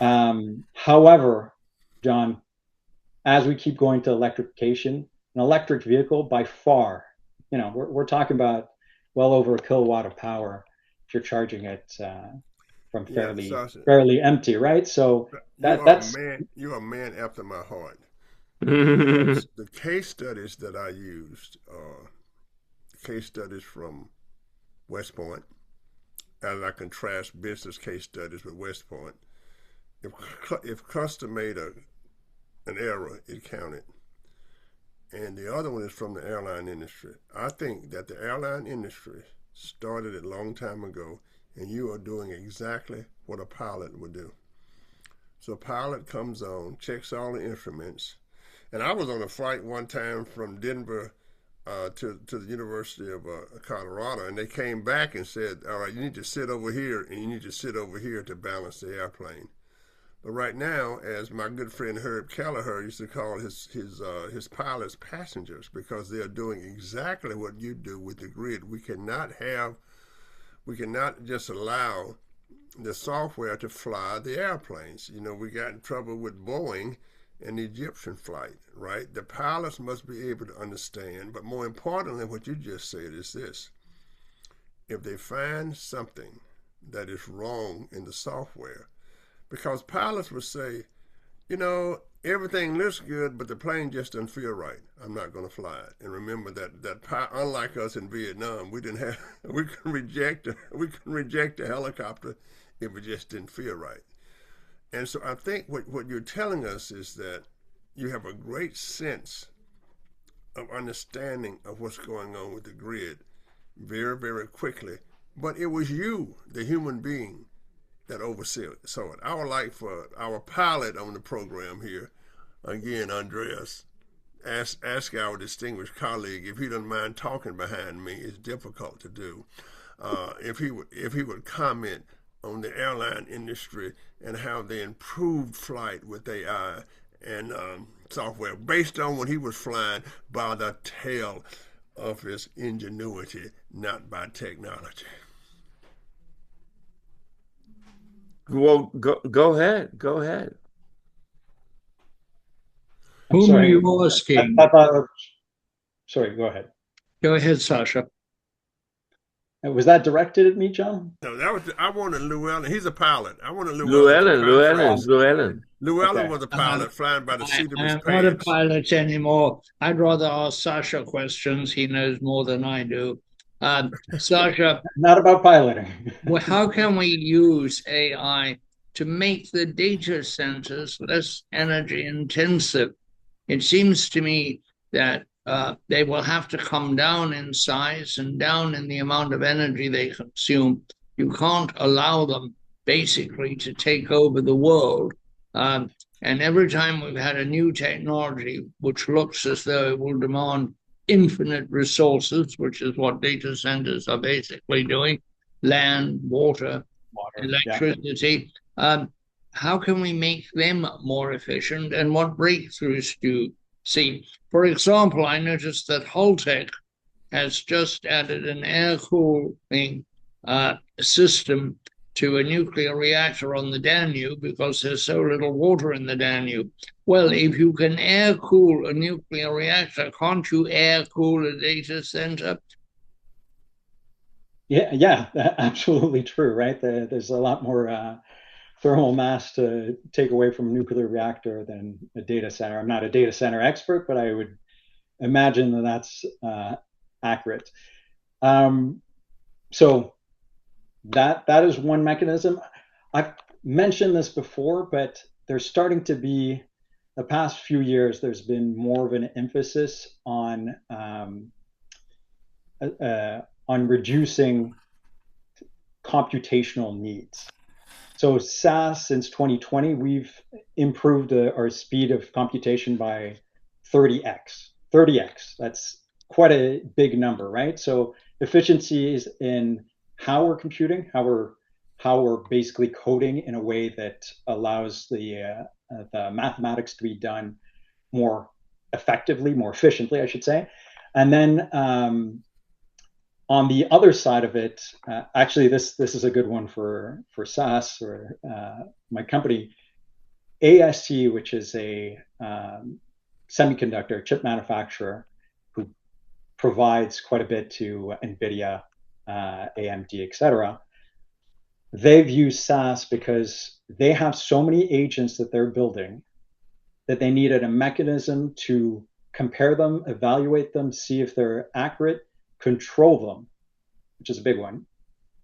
However, John, as we keep going to electrification, an electric vehicle by far, we're talking about well over a kilowatt of power if you're charging it from Yeah, fairly Sasha, fairly empty, right? So you that are a that's man. You are a man after my heart Hmm. because the case studies that I used. case studies from West Point, as I contrast business case studies with West Point. If Custer made an error, it counted. And the other one is from the airline industry. I think that the airline industry started a long time ago, and you are doing exactly what a pilot would do. So a pilot comes on, checks all the instruments, and I was on a flight one time from Denver to the University of Colorado, and they came back and said, all right, you need to sit over here, and you need to sit over here to balance the airplane. But right now, as my good friend Herb Kelleher used to call his pilots passengers, because they are doing exactly what you do with the grid. We cannot just allow the software to fly the airplanes. You know, we got in trouble with Boeing and the Egyptian flight, right? The pilots must be able to understand, but more importantly, what you just said is this. If they find something that is wrong in the software, because pilots would say, you know, everything looks good, but the plane just doesn't feel right. I'm not going to fly it. And remember that unlike us in Vietnam, we couldn't reject a helicopter if it just didn't feel right. And so I think what you're telling us is that you have a great sense of understanding of what's going on with the grid very, very quickly. But it was you, the human being, that oversaw it. I would like for our pilot on the program here, again, Andreas, ask our distinguished colleague if he doesn't mind talking behind me. It's difficult to do. If he would comment on the airline industry and how they improved flight with AI and software based on when he was flying by the tail of his ingenuity, not by technology. Well, go ahead. Go ahead. Whom are you asking? Sorry, go ahead. Go ahead, Sacha. Was that directed at me, John? No, I wanted Llewellyn. He's a pilot. I wanted Llewellyn. Llewellyn was a pilot flying by the seat of his pants. I'm not a pilot anymore. I'd rather ask Sacha questions. He knows more than I do. Sacha, not about piloting. Well, how can we use AI to make the data centers less energy intensive? It seems to me that they will have to come down in size and down in the amount of energy they consume. You can't allow them basically to take over the world. And every time we've had a new technology which looks as though it will demand infinite resources, which is what data centers are basically doing, land, water, electricity. Yeah. How can we make them more efficient, and what breakthroughs do you see? For example, I noticed that Holtec has just added an air cooling system to a nuclear reactor on the Danube because there's so little water in the Danube. Well, if you can air cool a nuclear reactor, can't you air cool a data center? Yeah, absolutely true, right? There's a lot more thermal mass to take away from a nuclear reactor than a data center. I'm not a data center expert, but I would imagine that that's accurate. So that is one mechanism. I've mentioned this before, but there's starting to be, the past few years, there's been more of an emphasis on reducing computational needs. So SAS, since 2020, we've improved our speed of computation by 30x. 30x, that's quite a big number, right? So efficiencies in how we're computing, how we're basically coding in a way that allows the mathematics to be done more effectively, more efficiently, I should say. And then on the other side of it, actually, this is a good one for SAS or my company, ASC, which is a semiconductor chip manufacturer who provides quite a bit to NVIDIA, AMD, etc. They've used SAS because they have so many agents that they're building that they needed a mechanism to compare them, evaluate them, see if they're accurate, control them, which is a big one.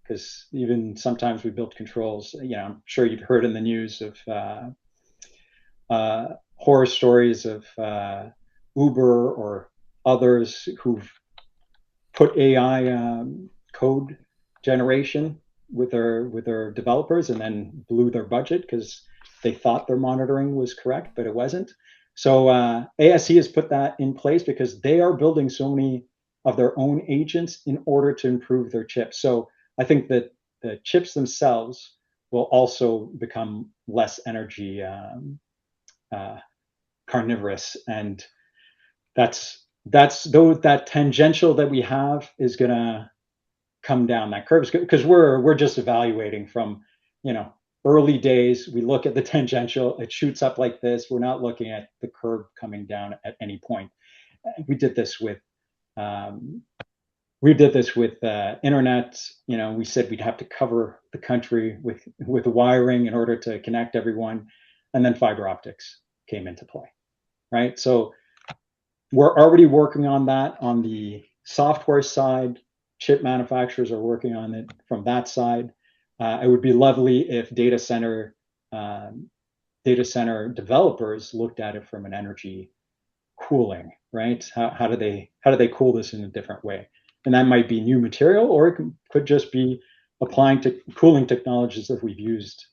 Because even sometimes we build controls. I'm sure you've heard in the news of horror stories of Uber or others who've put AI code generation with their developers and then blew their budget because they thought their monitoring was correct, but it wasn't. So ASE has put that in place because they are building so many of their own agents in order to improve their chips. So I think that the chips themselves will also become less energy carnivorous, and that tangential that we have is gonna come down that curve because we're just evaluating from early days. We look at the tangential, it shoots up like this. We're not looking at the curve coming down at any point. We did this with internet. We said we'd have to cover the country with wiring in order to connect everyone, and then fiber optics came into play, right? So we're already working on that on the software side. Chip manufacturers are working on it from that side. It would be lovely if data center developers looked at it from an energy cooling, right? How do they cool this in a different way? And that might be new material, or it could just be applying to cooling technologies that we've used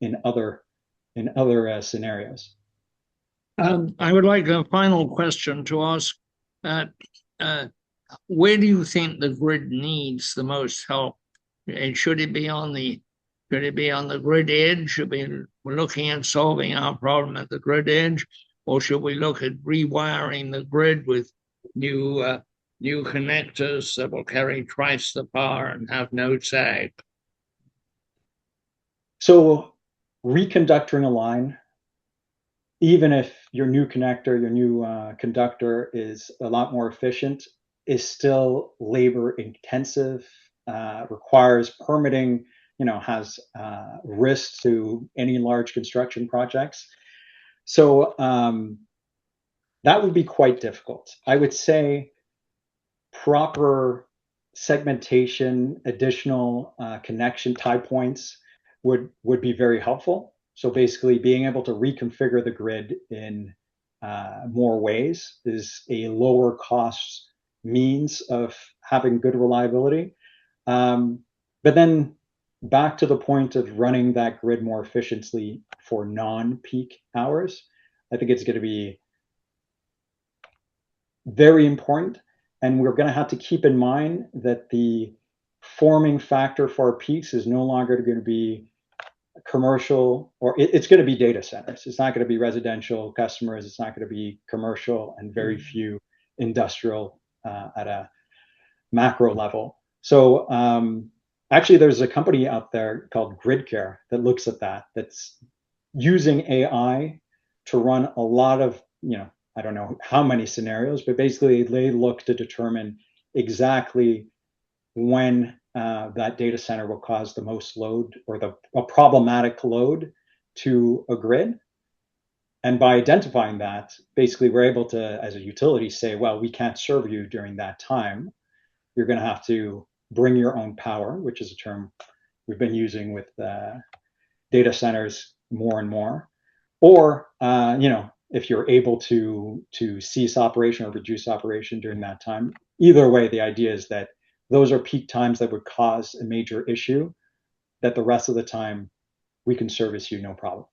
in other scenarios. I would like a final question to ask. Where do you think the grid needs the most help? Should it be on the grid edge? Should we be looking at solving our problem at the grid edge, or should we look at rewiring the grid with new connectors that will carry twice the power and have no sag? So reconductoring a line, even if your new connector, your new conductor is a lot more efficient, is still labor intensive, requires permitting, has risks to any large construction projects. So that would be quite difficult. I would say proper segmentation, additional connection tie points would be very helpful. So basically being able to reconfigure the grid in more ways is a lower cost means of having good reliability. But then back to the point of running that grid more efficiently for non-peak hours, I think it's going to be very important. And we're going to have to keep in mind that the forming factor for our peaks is no longer going to be commercial, or it's going to be data centers. It's not going to be residential customers. It's not going to be commercial, and very few industrial at a macro level. So actually, there's a company out there called GridCare that looks at that, that's using AI to run a lot of, I don't know how many scenarios, but basically they look to determine exactly when that data center will cause the most load, or a problematic load to a grid. And by identifying that, basically we're able to, as a utility, say, well, we can't serve you during that time. You're going to have to bring your own power, which is a term we've been using with data centers more and more. Or, if you're able to cease operation or reduce operation during that time. Either way, the idea is that those are peak times that would cause a major issue, that the rest of the time we can service you no problem.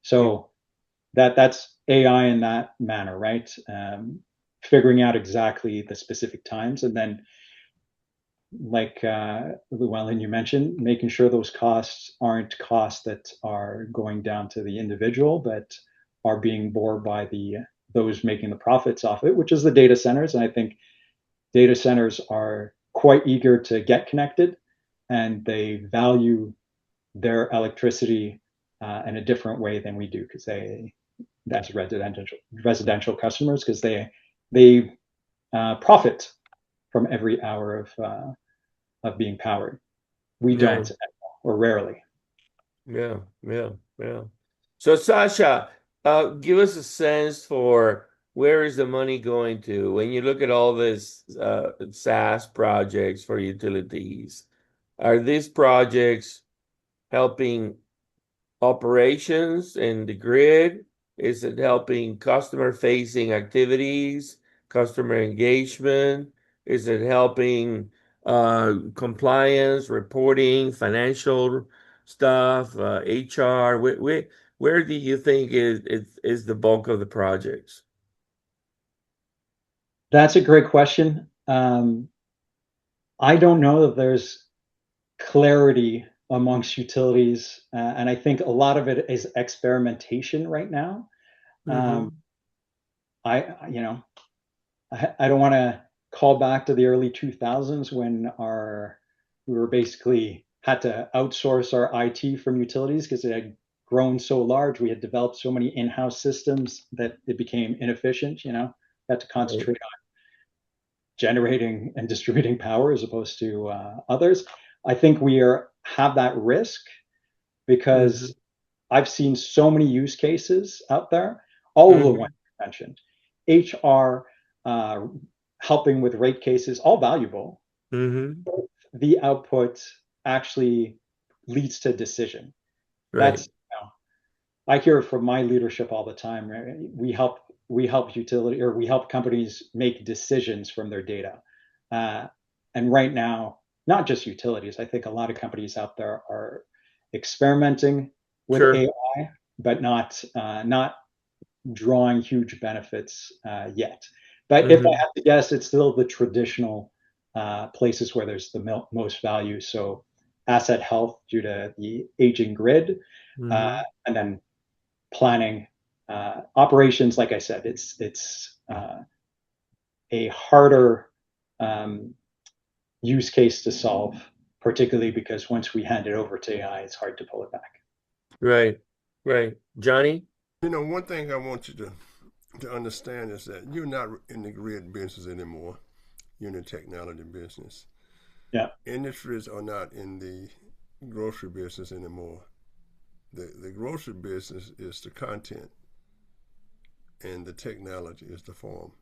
So that's AI in that manner, right? Figuring out exactly the specific times, and then, like Llewellyn, you mentioned, making sure those costs aren't costs that are going down to the individual, but are being borne by those making the profits off it, which is the data centers. And I think data centers are quite eager to get connected, and they value their electricity in a different way than we do, because that's residential customers, because they profit from every hour of being powered. We don't, or rarely. Yeah. So Sacha, give us a sense for where is the money going to? When you look at all this SaaS projects for utilities, are these projects helping operations in the grid? Is it helping customer-facing activities, customer engagement? Is it helping compliance, reporting, financial stuff, HR? Where do you think is the bulk of the projects? That's a great question. I don't know that there's clarity amongst utilities, and I think a lot of it is experimentation right now. Um, Mm-hmm. I, I don't want to call back to the early 2000s when we were basically had to outsource our IT from utilities because it had grown so large. We had developed so many in-house systems that it became inefficient. We had to Right. concentrate generating and distributing power as opposed to others. I think have that risk Mm-hmm. because I've seen so many use cases out there, all of the Mm-hmm. ones you mentioned, HR, uh, helping with rate cases, all valuable. Mm-hmm. The output actually leads to decision. Right. That's I hear it from my leadership all the time. Right? We help companies make decisions from their data. Uh, and right now, not just utilities, I think a lot of companies out there are experimenting with Sure. AI, but not drawing huge benefits yet. But if I Mm-hmm. have to guess, it's still the traditional places where there's the most value. So asset health due to the aging grid, uh, Mm-hmm. and then planning operations. Like I said, it's a harder um, use case to solve, particularly because once we hand it over to AI, it's hard to pull it back. Right. Right. Johnny? One thing I want you to understand is that you're not in the grid business anymore. You're in the technology business. Yeah. Industries are not in the grocery business anymore. The grocery business is the content, and the technology is the form.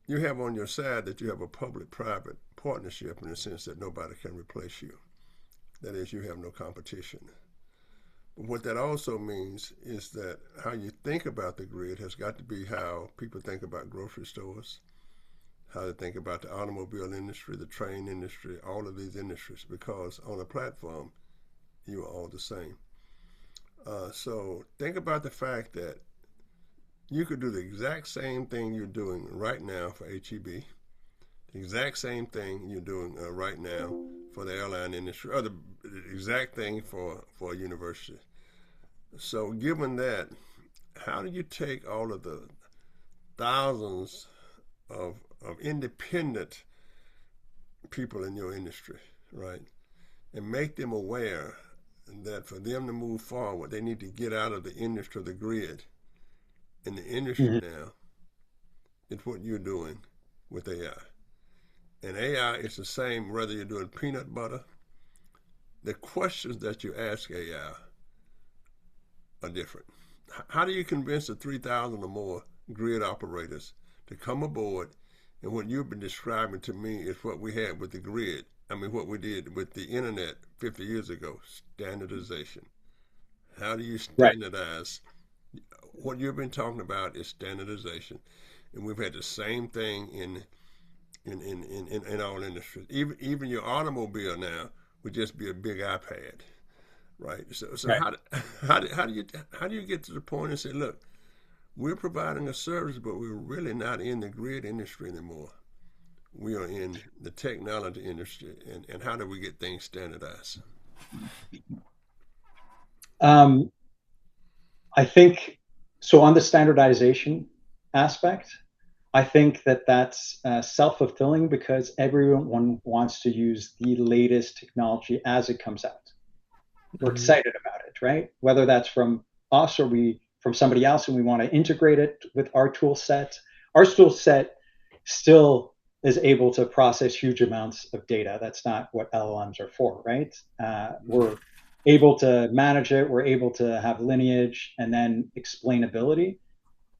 You have on your side that you have a public-private partnership in the sense that nobody can replace you. That is, you have no competition. What that also means is that how you think about the grid has got to be how people think about grocery stores, how they think about the automobile industry, the train industry, all of these industries, because on a platform, you are all the same. So think about the fact that you could do the exact same thing you're doing right now for HEB, the exact same thing you're doing right now for the airline industry, or the exact thing for a university. So, given that, how do you take all of the thousands of independent people in your industry, right, and make them aware that for them to move forward, they need to get out of the industry of the grid? And the industry Mhm. now is what you're doing with AI. And AI is the same whether you're doing peanut butter. The questions that you ask AI are different. How do you convince the 3,000 or more grid operators to come aboard? And what you've been describing to me is what we had with the grid. I mean, what we did with the internet 50 years ago, standardization. How do you Right. standardize? What you've been talking about is standardization. And we've had the same thing in all industries. Even your automobile now would just be a big iPad, right? So Right. how do you get to the point and say, look, we're providing a service, but we're really not in the grid industry anymore. We are in the technology industry, and how do we get things standardized? Um, I think so. On the standardization aspect, I think that that's self-fulfilling because everyone wants to use the latest technology as it comes out. We're Mm-hmm. excited about it, right? Whether that's from us or we from somebody else, and we want to integrate it with our tool set. Our tool set still is able to process huge amounts of data. That's not what LLMs are for, right? We're able to manage it. We're able to have lineage and then explainability.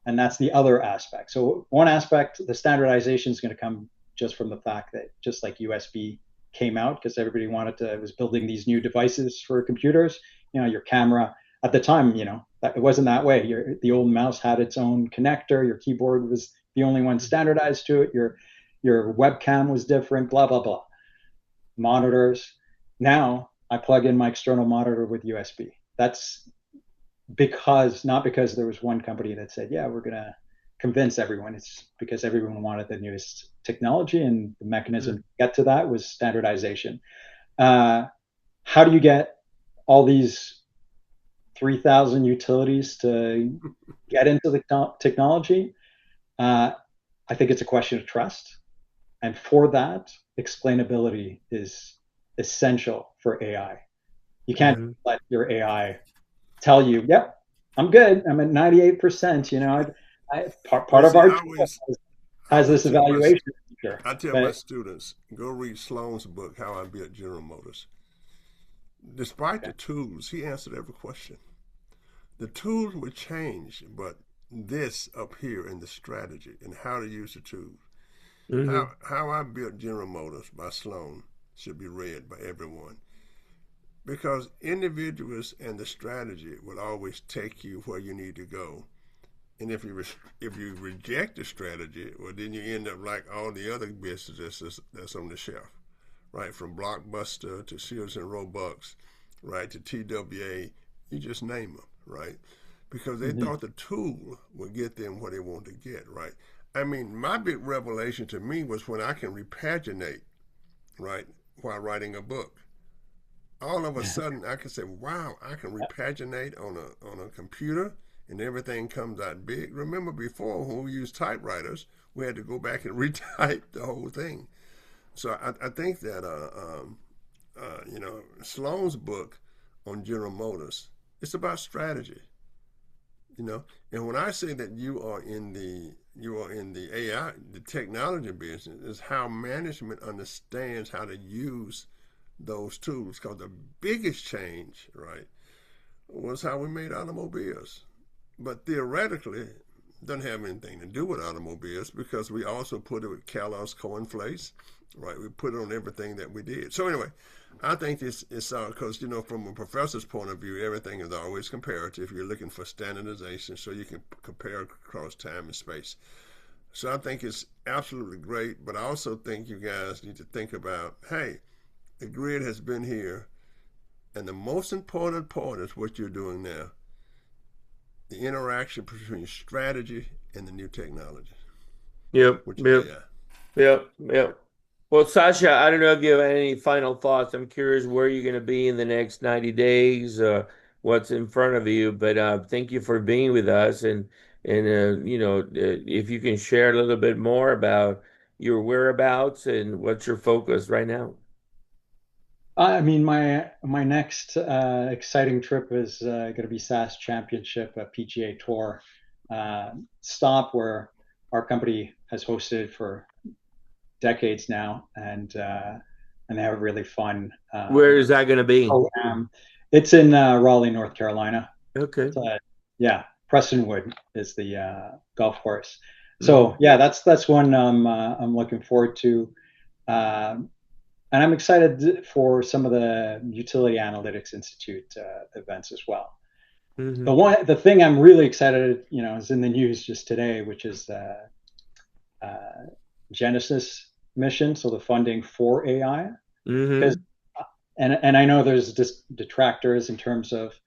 And that's the other aspect. So one aspect, the standardization is going to come just from the fact that just like USB came out because everybody was building these new devices for computers, your camera at the time, it wasn't that way. The old mouse had its own connector. Your keyboard was the only one standardized to it. Your webcam was different, blah, blah, blah. Monitors. Now I plug in my external monitor with USB. That's not because there was one company that said, yeah, we're going to convince everyone. It's because everyone wanted the newest technology, and the mechanism to get to that was standardization. How do you get all these 3,000 utilities to get into the technology? I think it's a question of trust. And for that, explainability is essential for AI. You can't let your AI tell you, yep, I'm good. I'm at 98%. Part of our has this evaluation feature. I tell my students, go read Sloan's book, How I Built General Motors. Despite the tools, he answered every question. The tools would change, but this up here in the strategy and how to use the tools. How I Built General Motors by Sloan should be read by everyone. Because individuals and the strategy will always take you where you need to go. And if you reject the strategy, well, then you end up like all the other businesses that's on the shelf, right? From Blockbuster to Sears and Roebuck, right, to TWA, you just name them, right? Because they thought the tool would get them where they want to get, right? I mean, my big revelation to me was when I can repaginate, right, while writing a book. All of a sudden, I can say, wow, I can repaginate on a computer, and everything comes out big. Remember before, when we used typewriters, we had to go back and retype the whole thing. So I think that, Sloan's book on General Motors, it's about strategy, And when I say that you are in the AI, the technology business, is how management understands how to use those tools. Because the biggest change, right, was how we made automobiles. But theoretically, it doesn't have anything to do with automobiles because we also put it with Kellogg's cornflakes, right? We put it on everything that we did. So anyway, I think it's because, from a professor's point of view, everything is always comparative. You're looking for standardization so you can compare across time and space. So I think it's absolutely great, but I also think you guys need to think about, hey, the grid has been here, and the most important part is what you're doing now. The interaction between strategy and the new technology. Yep. Well, Sacha, I don't know if you have any final thoughts. I'm curious where you're going to be in the next 90 days, what's in front of you. But thank you for being with us. And if you can share a little bit more about your whereabouts and what's your focus right now. I mean, my next exciting trip is going to be SAS Championship, a PGA Tour stop where our company has hosted for decades now, and they have a really fun. Where is that going to be? Program. It's in Raleigh, North Carolina. Okay. Yeah, Prestonwood is the golf course. So yeah, that's one I'm looking forward to. And I'm excited for some of the Utility Analytics Institute events as well. The thing I'm really excited, is in the news just today, which is Genesis mission, so the funding for AI. Because, and I know there's detractors in terms of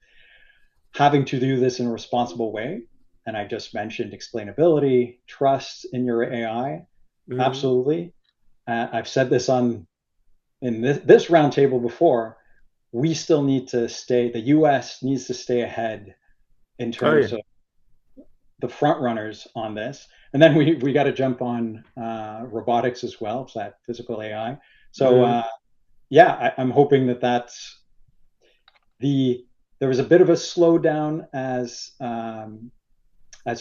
having to do this in a responsible way. And I just mentioned explainability, trust in your AI. Absolutely. I've said this in this roundtable before. We still need to the U.S. needs to stay ahead in terms of the front runners on this. And then we got to jump on robotics as well, so that physical AI. So I'm hoping that's there was a bit of a slowdown as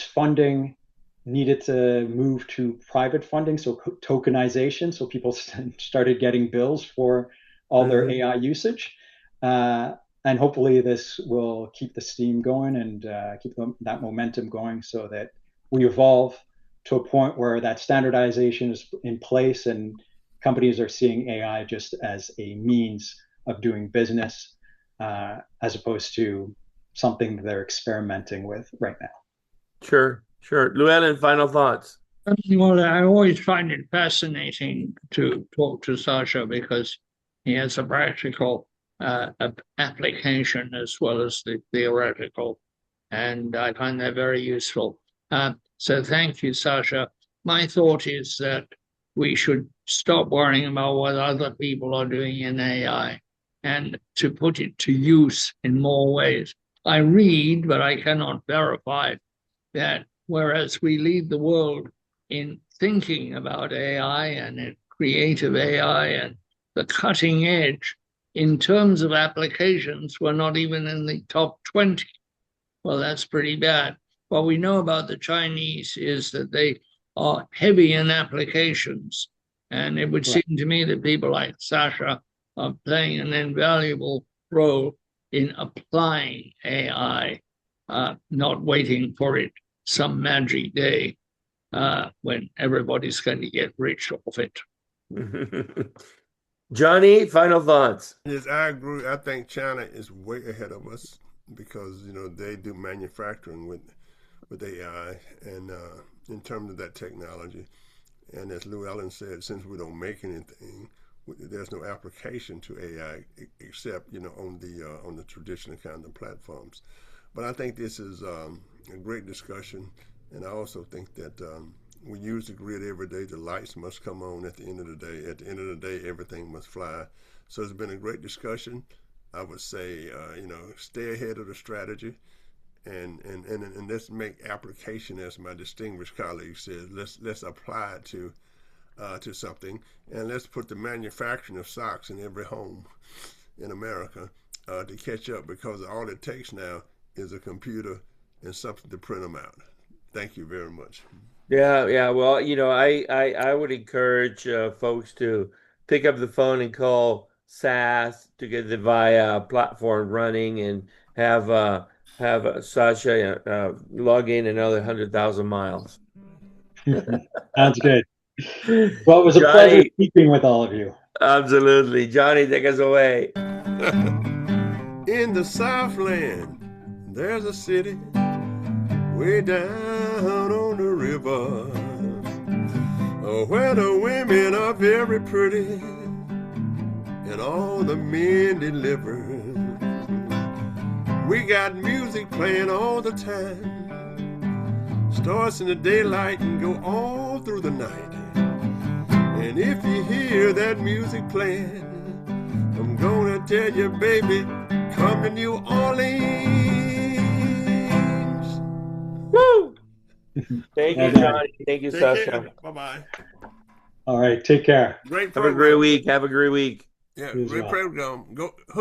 funding needed to move to private funding, so tokenization, so people started getting bills for all their AI usage. And hopefully this will keep the steam going and keep that momentum going so that we evolve to a point where that standardization is in place and companies are seeing AI just as a means of doing business, as opposed to something they're experimenting with right now. Sure, sure. Llewellyn, final thoughts. Well, I always find it fascinating to talk to Sacha because he has a practical application as well as the theoretical, and I find that very useful. So thank you, Sacha. My thought is that we should stop worrying about what other people are doing in AI and to put it to use in more ways. I read, but I cannot verify that whereas we lead the world in thinking about AI and in creative AI and the cutting edge, in terms of applications, we're not even in the top 20. Well, that's pretty bad. What we know about the Chinese is that they are heavy in applications. And it would seem to me that people like Sacha are playing an invaluable role in applying AI, not waiting for it some magic day when everybody's going to get rich off it. Johnny, final thoughts. Yes, I agree. I think China is way ahead of us because they do manufacturing with AI and in terms of that technology. And as Llewellyn said, since we don't make anything, there's no application to AI except on the traditional kind of platforms. But I think this is a great discussion, and I also think that we use the grid every day. The lights must come on at the end of the day. At the end of the day, everything must fly. So it's been a great discussion. I would say, stay ahead of the strategy, and let's make application, as my distinguished colleague says. Let's apply it to something, and let's put the manufacturing of socks in every home in America to catch up, because all it takes now is a computer and something to print them out. Thank you very much. Yeah. Well, I would encourage folks to pick up the phone and call SAS to get the VIA platform running and have Sacha log in another 100,000 miles. Sounds good. Well, it was a pleasure speaking with all of you. Absolutely. Johnny, take us away. In the Southland, there's a city way down on the river, where the women are very pretty and all the men deliver. We got music playing all the time, starts in the daylight and go all through the night. And if you hear that music playing, I'm gonna tell you, baby, come to New Orleans. Woo! Thank you, Johnny. Thank you, Sacha. Bye-bye. All right, take care. Great program. Have a great week. Yeah, great program. Go hook